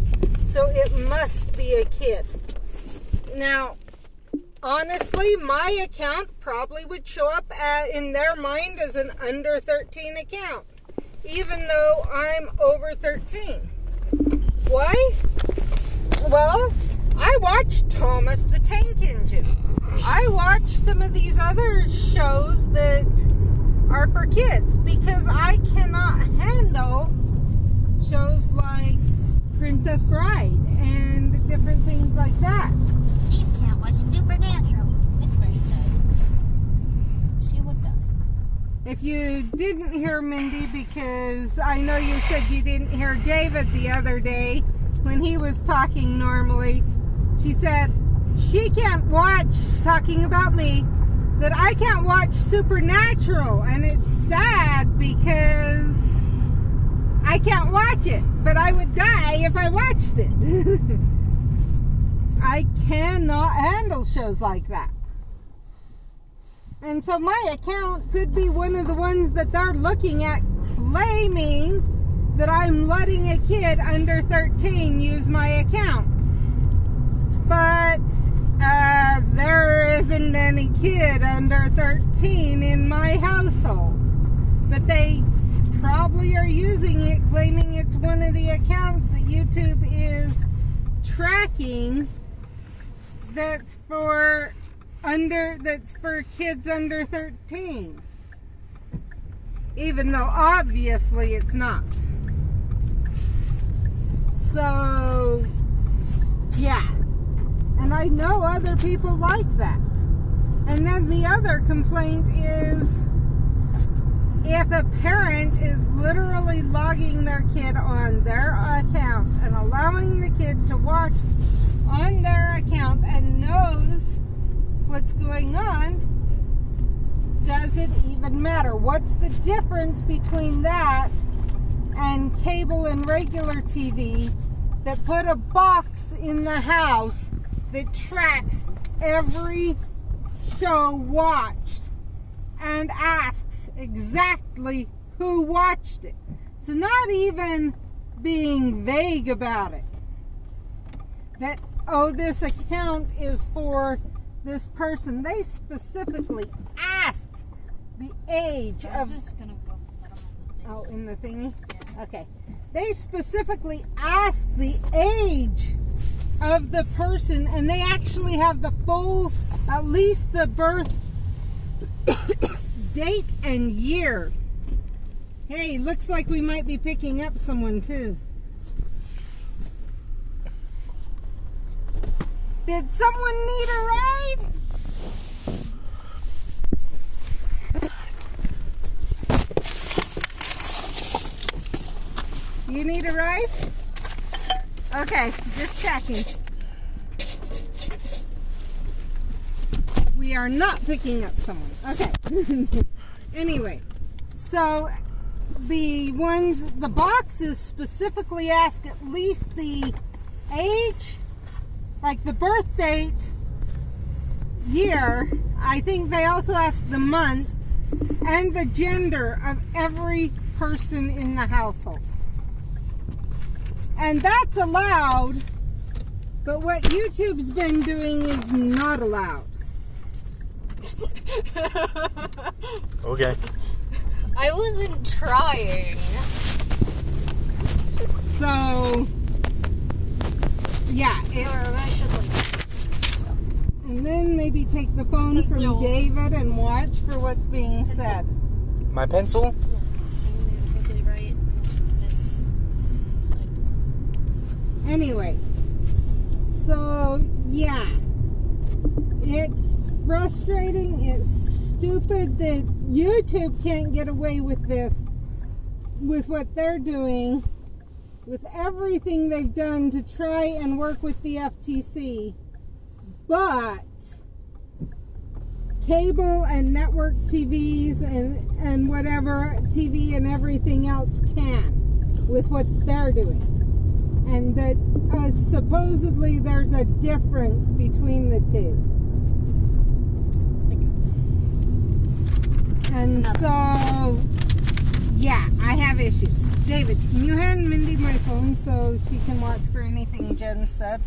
So it must be a kid. Now, honestly, my account probably would show up in their mind as an under 13 account, even though I'm over 13. Why? Well, I watch Thomas the Tank Engine. I watch some of these other shows that are for kids because I cannot handle shows like Princess Bride and different things like that. You can't watch Supernatural. It's very good. She would die. If you didn't hear Mindy, because I know you said you didn't hear David the other day when he was talking normally, she said she can't watch, talking about me, that I can't watch Supernatural. And it's sad because I can't watch it, but I would die if I watched it. I cannot handle shows like that. And so my account could be one of the ones that they're looking at, claiming that I'm letting a kid under 13 use my account. But there isn't any kid under 13 in my household. But they probably are using it, claiming it's one of the accounts that YouTube is tracking that's for kids under 13. Even though obviously it's not. So, yeah. And I know other people like that. And then the other complaint is if a parent is literally logging their kid on their account and allowing the kid to watch on their account and knows what's going on, does it even matter? What's the difference between that and cable and regular TV that put a box in the house that tracks every show watched and asks exactly who watched it? So not even being vague about it. That, oh, this account is for this person. They specifically ask the age of... Oh, in the thingy? Yeah. Okay. They specifically ask the age of the person, and they actually have the full, at least the birth date and year. Hey, looks like we might be picking up someone too. Did someone need a ride? You need a ride? Okay, just checking. We are not picking up someone. Okay. Anyway, so the boxes specifically ask at least the age, like the birth date, year. I think they also ask the month and the gender of every person in the household. And that's allowed, but what YouTube's been doing is not allowed. Okay. I wasn't trying. So, yeah. And then maybe take the phone from David and watch for what's being said. My pencil? Anyway, so yeah, it's frustrating, it's stupid that YouTube can't get away with this, with what they're doing, with everything they've done to try and work with the FTC, but cable and network TVs and whatever TV and everything else can with what they're doing. And that supposedly there's a difference between the two. And so, yeah, I have issues. David, can you hand Mindy my phone so she can watch for anything Jen said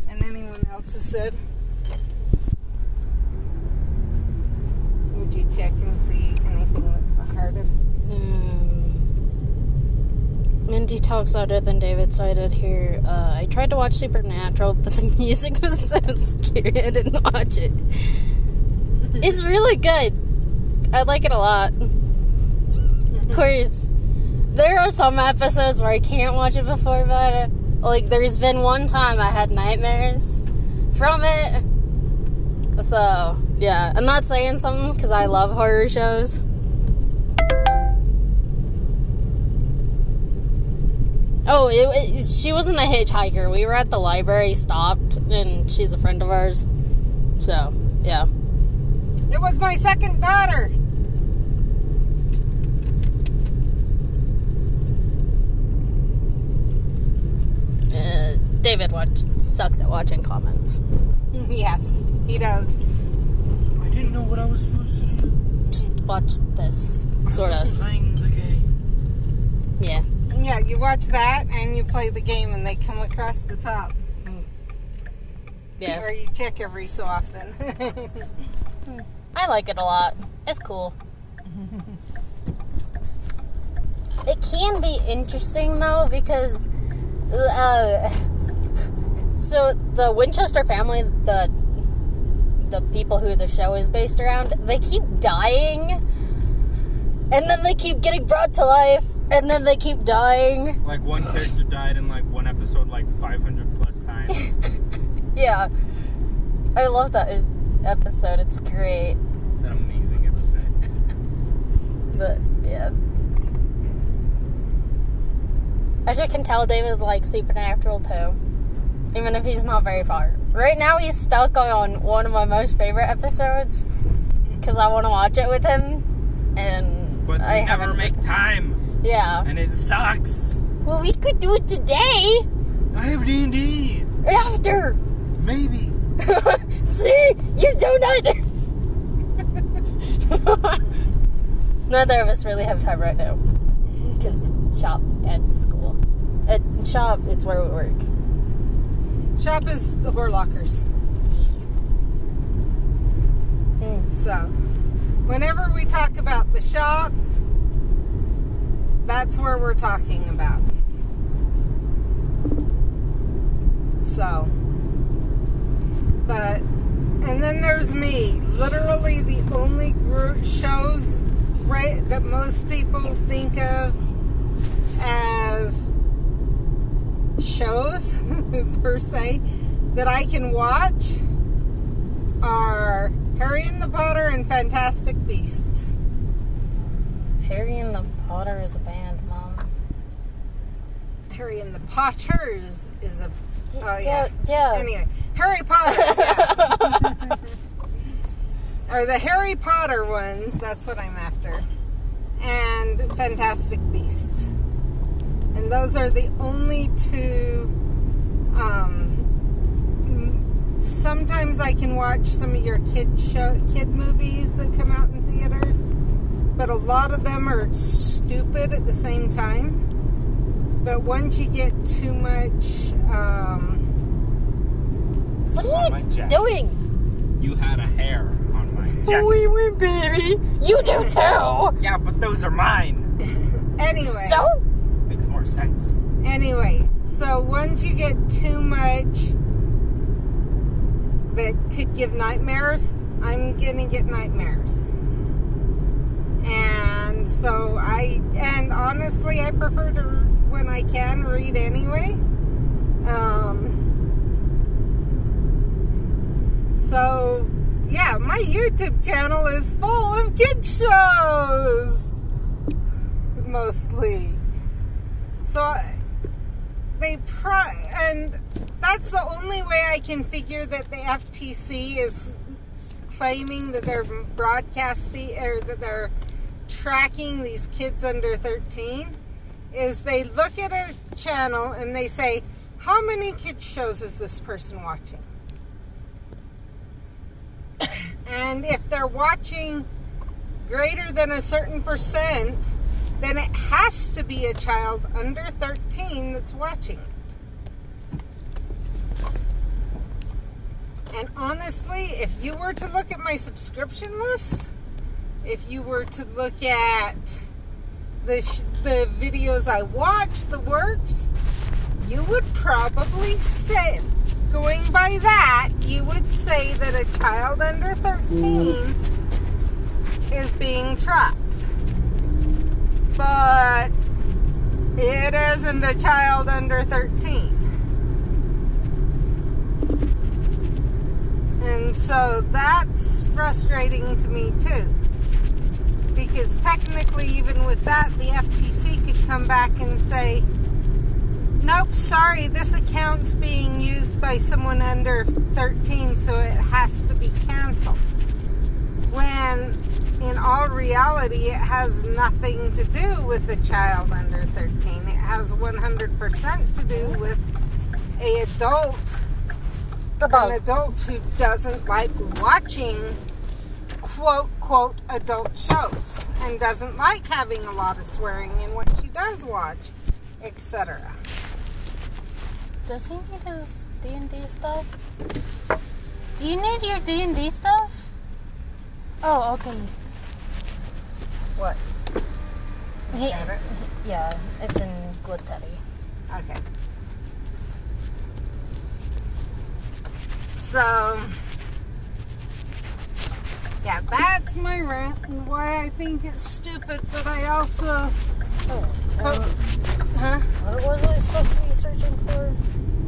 and anyone else has said? Would you check and see anything that's not hearted? Mindy talks louder than David, so I did hear. I tried to watch Supernatural, but the music was so scary I didn't watch it. It's really good. I like it a lot. Of course, there are some episodes where I can't watch it before bed. Like, there's been one time I had nightmares from it. So, yeah. I'm not saying something because I love horror shows. Oh, she wasn't a hitchhiker. We were at the library, stopped, and she's a friend of ours. So, yeah. It was my second daughter. David sucks at watching comments. Yes, he does. I didn't know what I was supposed to do. Just watch this, sort of. I wasn't playing the game. Yeah. Yeah, you watch that and you play the game and they come across the top. Yeah. Or you check every so often. I like it a lot. It's cool. It can be interesting, though, because so the Winchester family, the people who the show is based around, they keep dying, and then they keep getting brought to life, and then they keep dying. Like, one character died in, like, one episode, like, 500 plus times. Yeah. I love that episode. It's great. It's an amazing episode. But, yeah. As you can tell, David likes Supernatural, too. Even if he's not very far. Right now, he's stuck on one of my most favorite episodes. Because I want to watch it with him. And but I never haven't. make time. Yeah. And it sucks. Well, we could do it today. I have D&D. After. Maybe. See? You don't either. Neither of us really have time right now. Because shop and school. At shop, it's where we work. Shop is the whore lockers. So, whenever we talk about the shop, that's where we're talking about. So, but, and then there's me. Literally the only shows that most people think of as shows, per se, that I can watch are Harry and the Potter and Fantastic Beasts. Harry and the Potter is a band, Mom. Harry and the Potters is a... Yeah. Anyway, Harry Potter, yeah. Or the Harry Potter ones, that's what I'm after. And Fantastic Beasts. And those are the only two... sometimes I can watch some of your kid movies that come out in theaters, but a lot of them are stupid at the same time. But once you get too much, what are you doing? You had a hair on my jacket. Wee, baby. You do too. Yeah, but those are mine. Anyway. So? Makes more sense. Anyway, so once you get too much that could give nightmares, I'm gonna get nightmares. And so and honestly, I prefer to, when I can, read anyway. So, yeah, my YouTube channel is full of kid shows. Mostly. So, and that's the only way I can figure that the FTC is claiming that they're broadcasting, or that they're tracking these kids under 13, is they look at a channel and they say, how many kids shows is this person watching? And if they're watching greater than a certain percent, then it has to be a child under 13 that's watching it. And honestly, if you were to look at my subscription list, if you were to look at the videos I watch, the works, you would probably say, going by that, you would say that a child under 13 is being tracked. But it isn't a child under 13. And so that's frustrating to me too. Because technically, even with that, the FTC could come back and say, nope, sorry, this account's being used by someone under 13, so it has to be canceled. When, in all reality, it has nothing to do with a child under 13. It has 100% to do with an adult who doesn't like watching quote adult shows and doesn't like having a lot of swearing in what she does watch, etc. Does he need his D&D stuff? Do you need your D&D stuff? Oh, okay. What? Yeah, it's in Good Teddy. Okay. So, yeah, that's my rant and why I think it's stupid, but I also... What was I supposed to be searching for?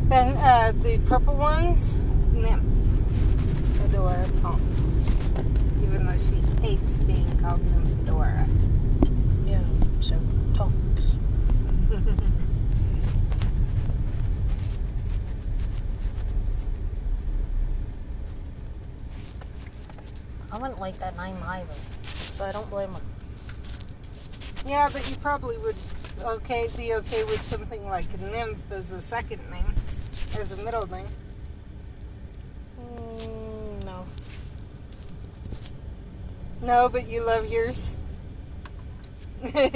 Then, the purple ones, Nymph. Fedora Tonks. Even though she hates being called Nymphadora. Yeah, so Tonks. I wouldn't like that name either, so I don't blame her. Yeah, but you probably would be okay with something like Nymph as a second name, as a middle name. No. No, but you love yours?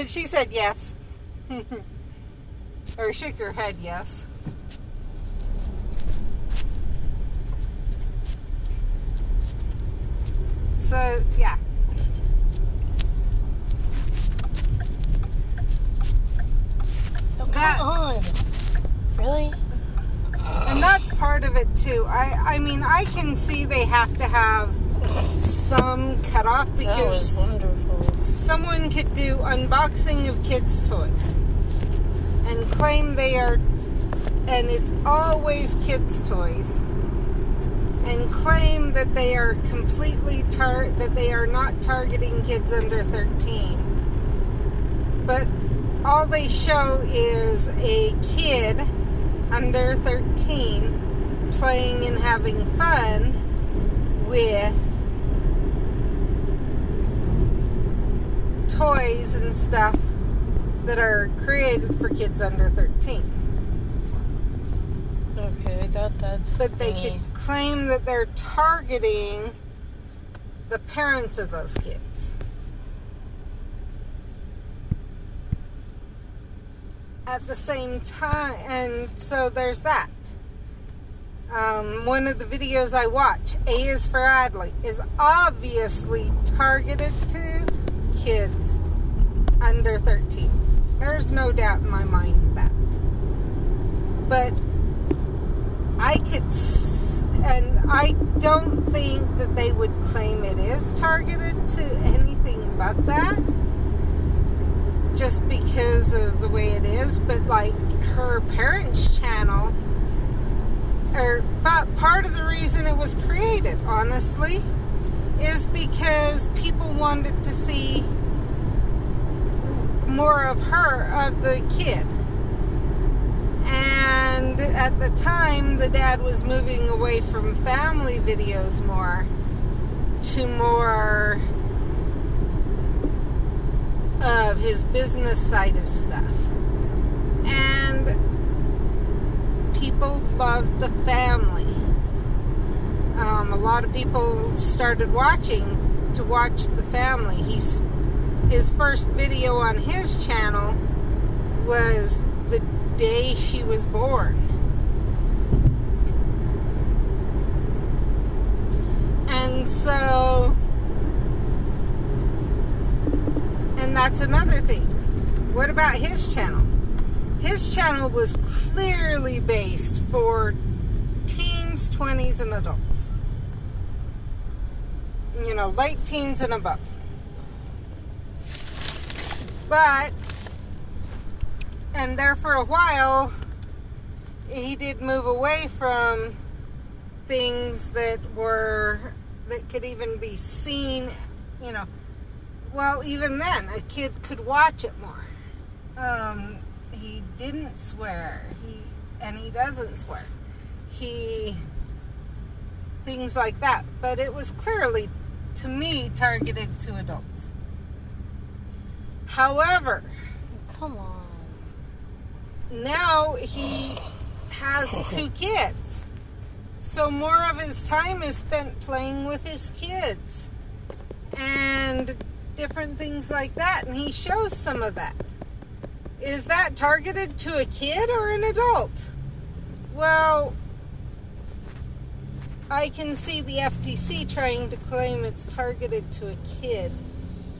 She said yes. Or shook her head yes. So, yeah. Oh, come on. Really? And that's part of it too. I mean, I can see they have to have some cutoff because that was wonderful. Someone could do unboxing of kids' toys and claim they are, and it's always kids' toys, and claim that they are completely that they are not targeting kids under 13. But all they show is a kid under 13 playing and having fun with toys and stuff that are created for kids under 13. Okay, I got that. But they could claim that they're targeting the parents of those kids. At the same time, and so there's that. One of the videos I watch, A is for Adley, is obviously targeted to kids under 13. There's no doubt in my mind of that. But I don't think that they would claim it is targeted to anything but that, just because of the way it is. But like her parents' channel, but part of the reason it was created, honestly, is because people wanted to see more of her, of the kid. And at the time, the dad was moving away from family videos more to more of his business side of stuff. And people loved the family. A lot of people started watching to watch the family. His first video on his channel was the day she was born. And so, and that's another thing. What about his channel? His channel was clearly based for teens, 20s, and adults. You know, late teens and above. But, and there for a while, he did move away from things that could even be seen, you know. Well, even then, a kid could watch it more. He didn't swear. And he doesn't swear. Things like that. But it was clearly, to me, targeted to adults. However, come on. Now he has 2 kids. So more of his time is spent playing with his kids. And different things like that. And he shows some of that. Is that targeted to a kid or an adult? Well, I can see the FTC trying to claim it's targeted to a kid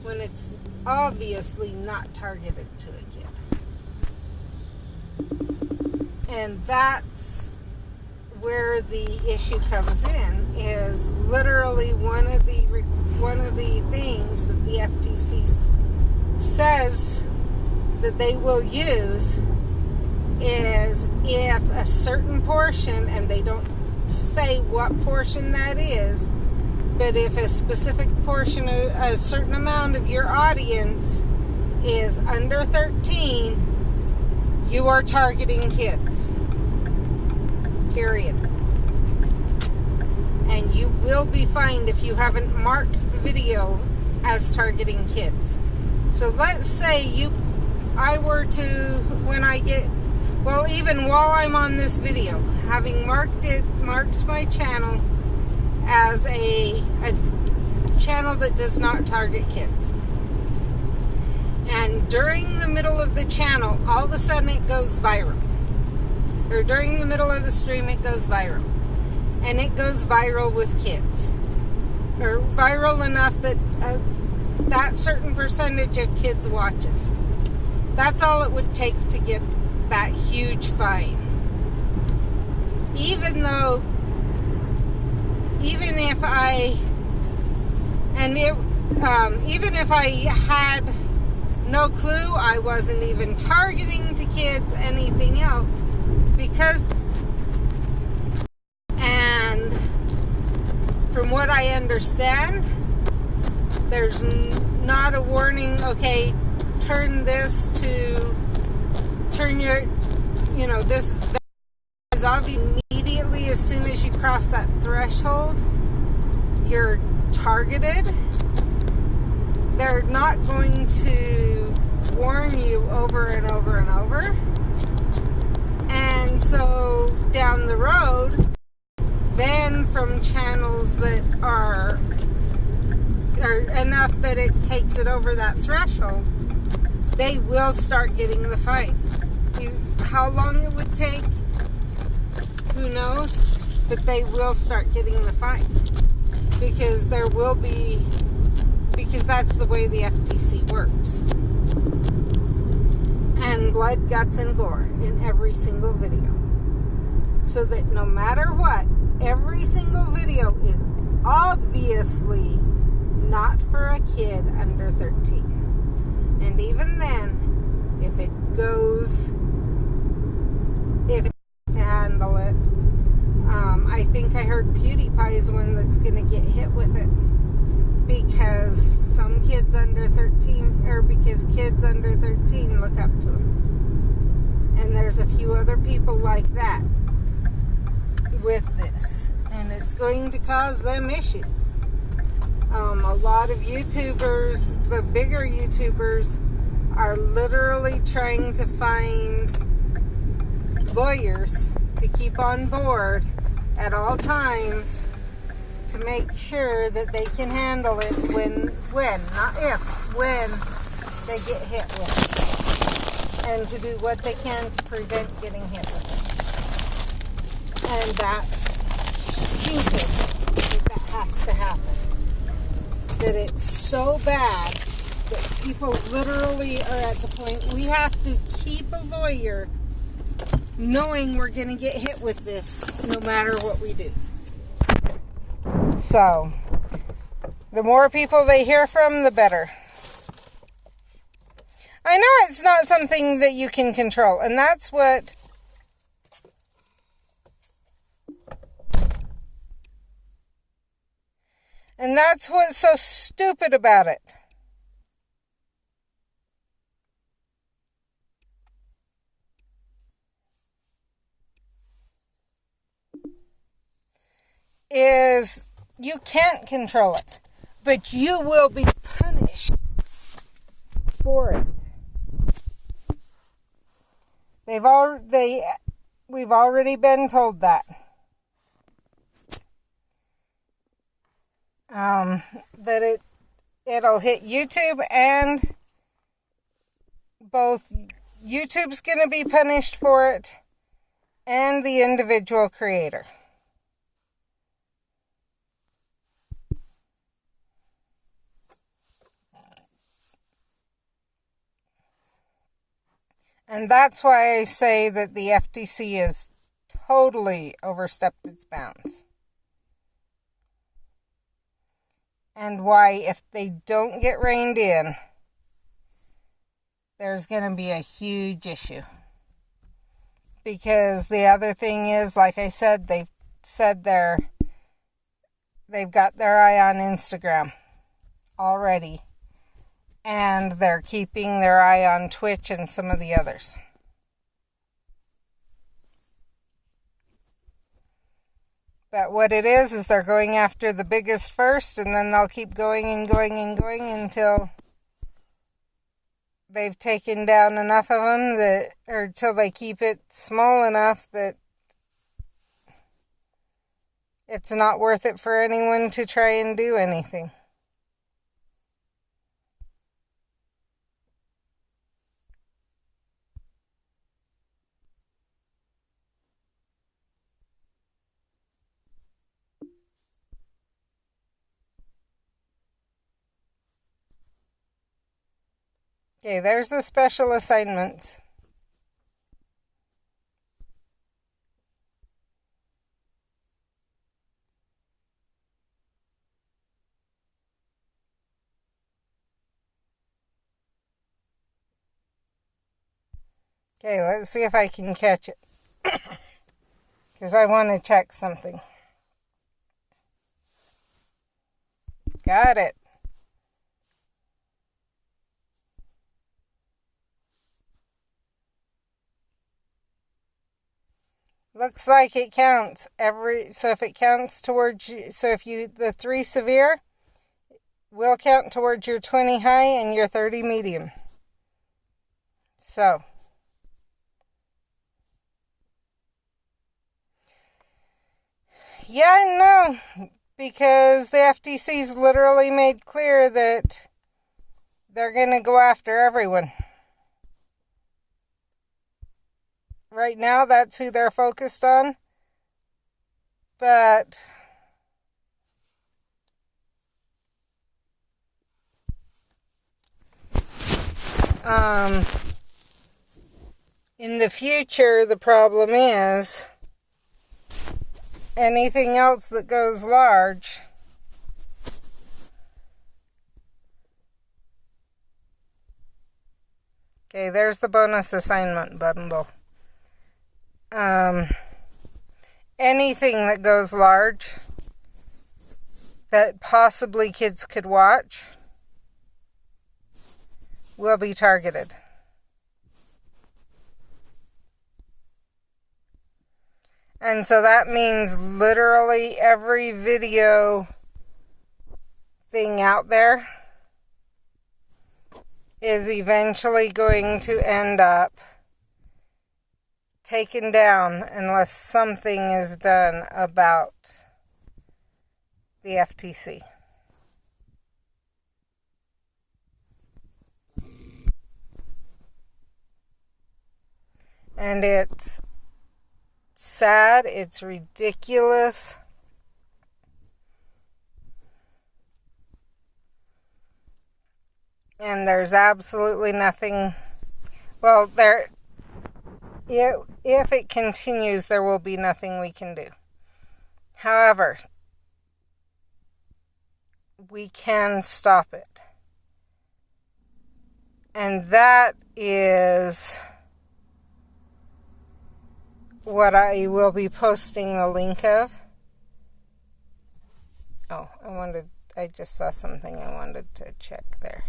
when it's obviously not targeted to a kid. And that's where the issue comes in, is literally one of the things that the FTC says that they will use is if a certain portion, and they don't say what portion that is, but if a specific portion, a certain amount of your audience is under 13, you are targeting kids. Period. And you will be fined if you haven't marked the video as targeting kids. So let's say I were to, when I get, well, even while I'm on this video, having marked my channel as a channel that does not target kids. And during the middle of the channel, all of a sudden it goes viral. Or during the middle of the stream, it goes viral. And it goes viral with kids. Or viral enough that that certain percentage of kids watches. That's all it would take to get that huge fine. even though, even if I had no clue, I wasn't even targeting to kids, anything else, because, and from what I understand, there's not a warning, okay, turn your, this is obvious immediately as soon as you cross that threshold, you're targeted. They're not going to warn you over and over and over. And so down the road, then from channels that are enough that it takes it over that threshold, they will start getting the fight. How long it would take, who knows, but they will start getting the fight, because that's the way the FTC works. And blood, guts, and gore in every single video, so that no matter what, every single video is obviously not for a kid under 13. And even then, if it to handle it, I think I heard PewDiePie is one that's going to get hit with it, because some kids under 13, or because kids under 13 look up to him. And there's a few other people like that with this, and it's going to cause them issues. A lot of YouTubers, the bigger YouTubers, are literally trying to find lawyers to keep on board at all times to make sure that they can handle it when they get hit with it, and to do what they can to prevent getting hit with it. And that's stupid that has to happen. That it's so bad that people literally are at the point we have to keep a lawyer knowing we're going to get hit with this no matter what we do. So, the more people they hear from, the better. I know it's not something that you can control, and that's what's so stupid about it. Is you can't control it, but you will be punished for it. We've already been told that. That it'll hit YouTube, and both YouTube's going to be punished for it and the individual creator. And that's why I say that the FTC has totally overstepped its bounds. And why, if they don't get reined in, there's going to be a huge issue. Because the other thing is, like I said, they've got their eye on Instagram already. And they're keeping their eye on Twitch and some of the others. But what it is they're going after the biggest first, and then they'll keep going and going and going until they've taken down enough of them or till they keep it small enough that it's not worth it for anyone to try and do anything. Okay, there's the special assignments. Okay, let's see if I can catch it. Because I want to check something. Got it. Looks like it counts so if it counts towards you, so if the 3 severe will count towards your 20 high and your 30 medium. So yeah, no, because the FTC's literally made clear that they're going to go after everyone. Right now, that's who they're focused on. But in the future, the problem is anything else that goes large okay, there's the bonus assignment bundle. Anything that goes large that possibly kids could watch will be targeted. And so that means literally every video thing out there is eventually going to end up taken down unless something is done about the FTC. And it's sad, it's ridiculous. And there's absolutely nothing, well, if it continues, there will be nothing we can do. However, we can stop it. And that is what I will be posting the link of. Oh, I just saw something I wanted to check there.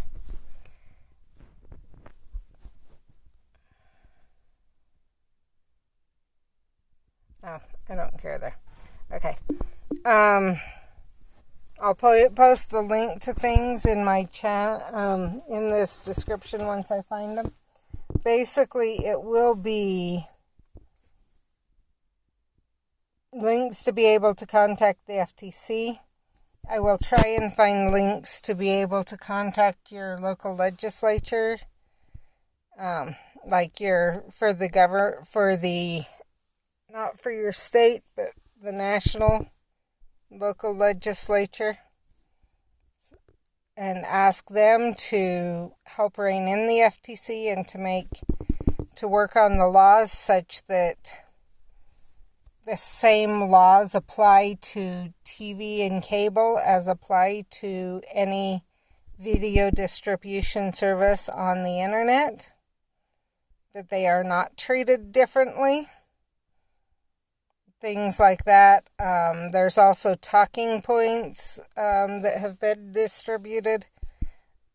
Oh, I don't care there. Okay. I'll post the link to things in my chat, in this description once I find them. Basically, it will be links to be able to contact the FTC. I will try and find links to be able to contact your local legislature, like not for your state, but the national local legislature, and ask them to help rein in the FTC and to work on the laws such that the same laws apply to TV and cable as apply to any video distribution service on the internet, that they are not treated differently. Things like that. There's also talking points that have been distributed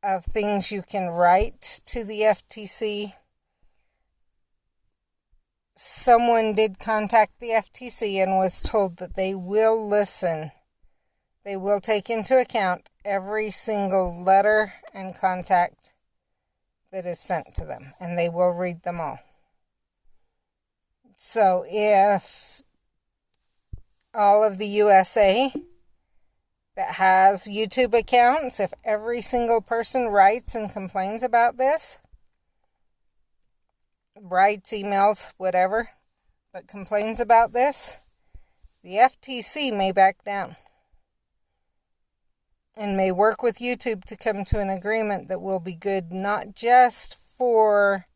of things you can write to the FTC. Someone did contact the FTC and was told that they will listen. They will take into account every single letter and contact that is sent to them, and they will read them all. So if all of the USA that has YouTube accounts, if every single person writes and complains about this, writes, emails, whatever, but complains about this, the FTC may back down and may work with YouTube to come to an agreement that will be good not just for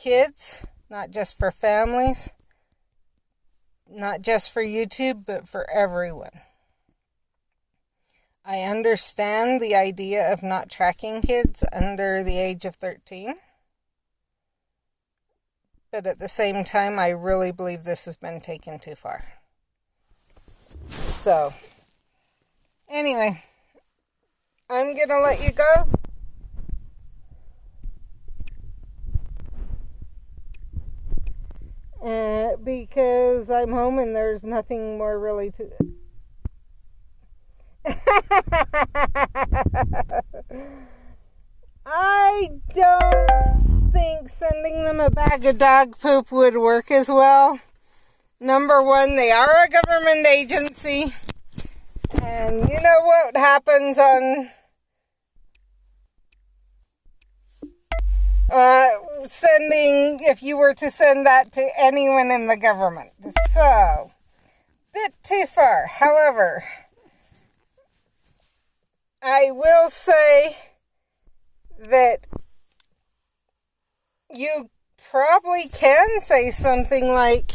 kids, not just for families, not just for YouTube, but for everyone. I understand the idea of not tracking kids under the age of 13. But at the same time, I really believe this has been taken too far. So, anyway, I'm going to let you go. Because I'm home and there's nothing more really to... I don't think sending them a bag of dog poop would work as well. Number one, they are a government agency. And you know what happens on sending, if you were to send that to anyone in the government. So, bit too far. However, I will say that you probably can say something like,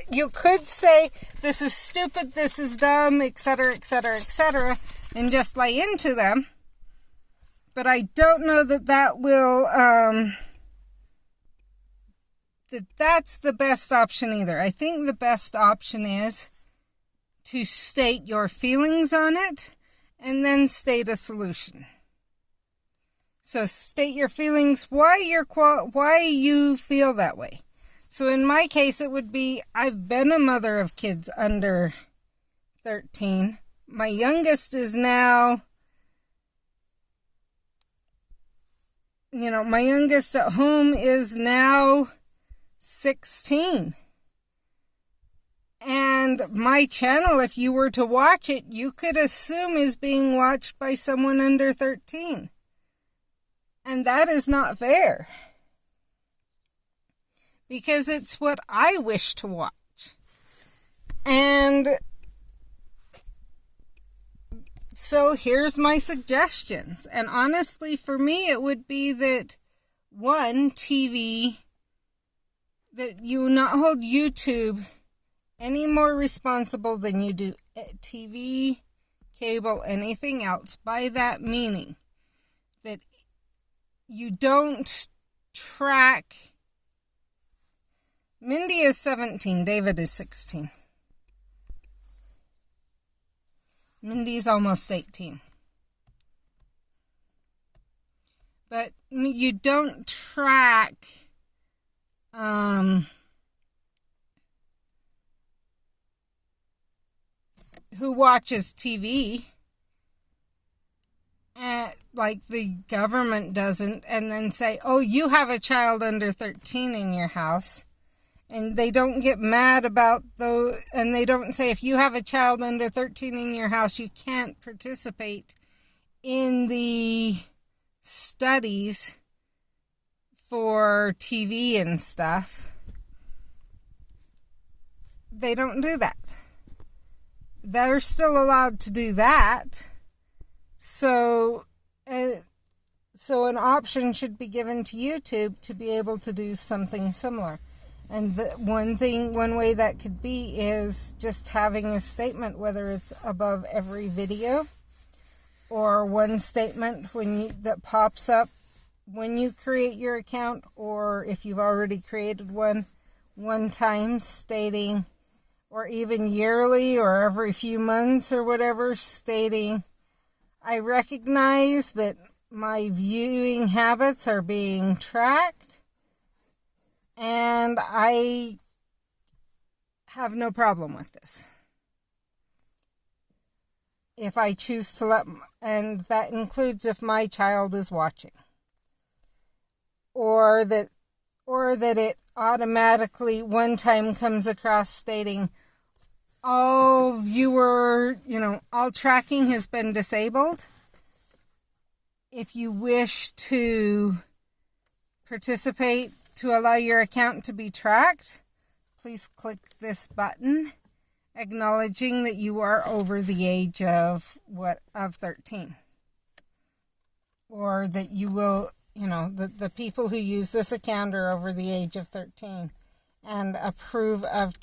you could say, this is stupid, this is dumb, etc., etc., etc., and just lay into them. But I don't know that will, that's the best option either. I think the best option is to state your feelings on it and then state a solution. So state your feelings, why you feel that way. So in my case, it would be, I've been a mother of kids under 13. My youngest is now, my youngest at home is now 16. And my channel, if you were to watch it, you could assume is being watched by someone under 13. And that is not fair. Because it's what I wish to watch. And so here's my suggestions. And honestly, for me, it would be that, one, TV, that you not hold YouTube any more responsible than you do TV, cable, anything else. By that meaning that you don't track. Mindy is 17, David is 16. Mindy's almost 18. But you don't track who watches TV, like the government doesn't, and then say, oh, you have a child under 13 in your house. And they don't get mad about those, and they don't say, if you have a child under 13 in your house, you can't participate in the studies for TV and stuff. They don't do that. They're still allowed to do that. So an option should be given to YouTube to be able to do something similar. And one way that could be is just having a statement, whether it's above every video or one statement that pops up when you create your account, or if you've already created one time, stating, or even yearly or every few months or whatever, stating, I recognize that my viewing habits are being tracked, and I have no problem with this. If I choose to and that includes if my child is watching. Or that it automatically one time comes across stating, all tracking has been disabled. If you wish to participate to allow your account to be tracked, please click this button, acknowledging that you are over the age of 13. Or that you will, the people who use this account are over the age of 13, and approve of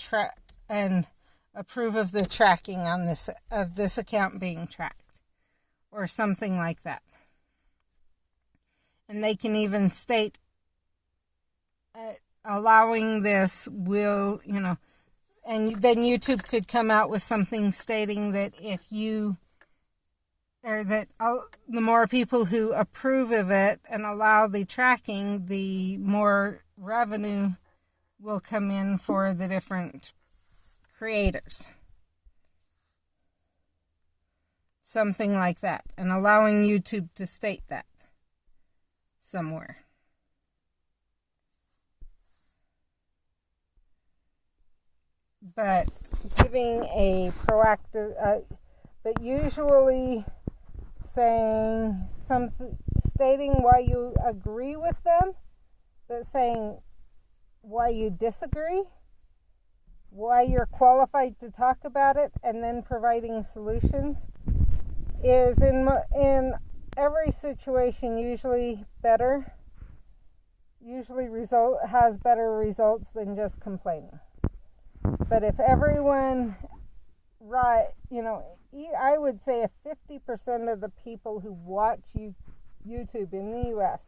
the tracking on this account being tracked, or something like that. And they can even state allowing this will, and then YouTube could come out with something stating that the more people who approve of it and allow the tracking, the more revenue will come in for the different creators. Something like that. And allowing YouTube to state that somewhere. But giving a proactive, but usually stating why you agree with them, but saying why you disagree, why you're qualified to talk about it, and then providing solutions is in every situation usually better. Usually has better results than just complaining. But if everyone, I would say if 50% of the people who watch YouTube in the U.S.,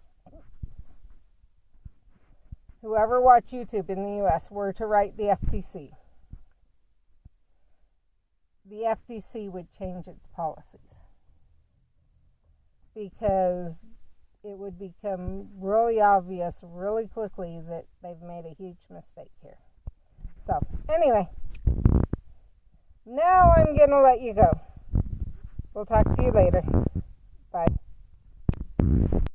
whoever watch YouTube in the U.S. were to write the FTC, the FTC would change its policies. Because it would become really obvious really quickly that they've made a huge mistake here. So, anyway, now I'm going to let you go. We'll talk to you later. Bye.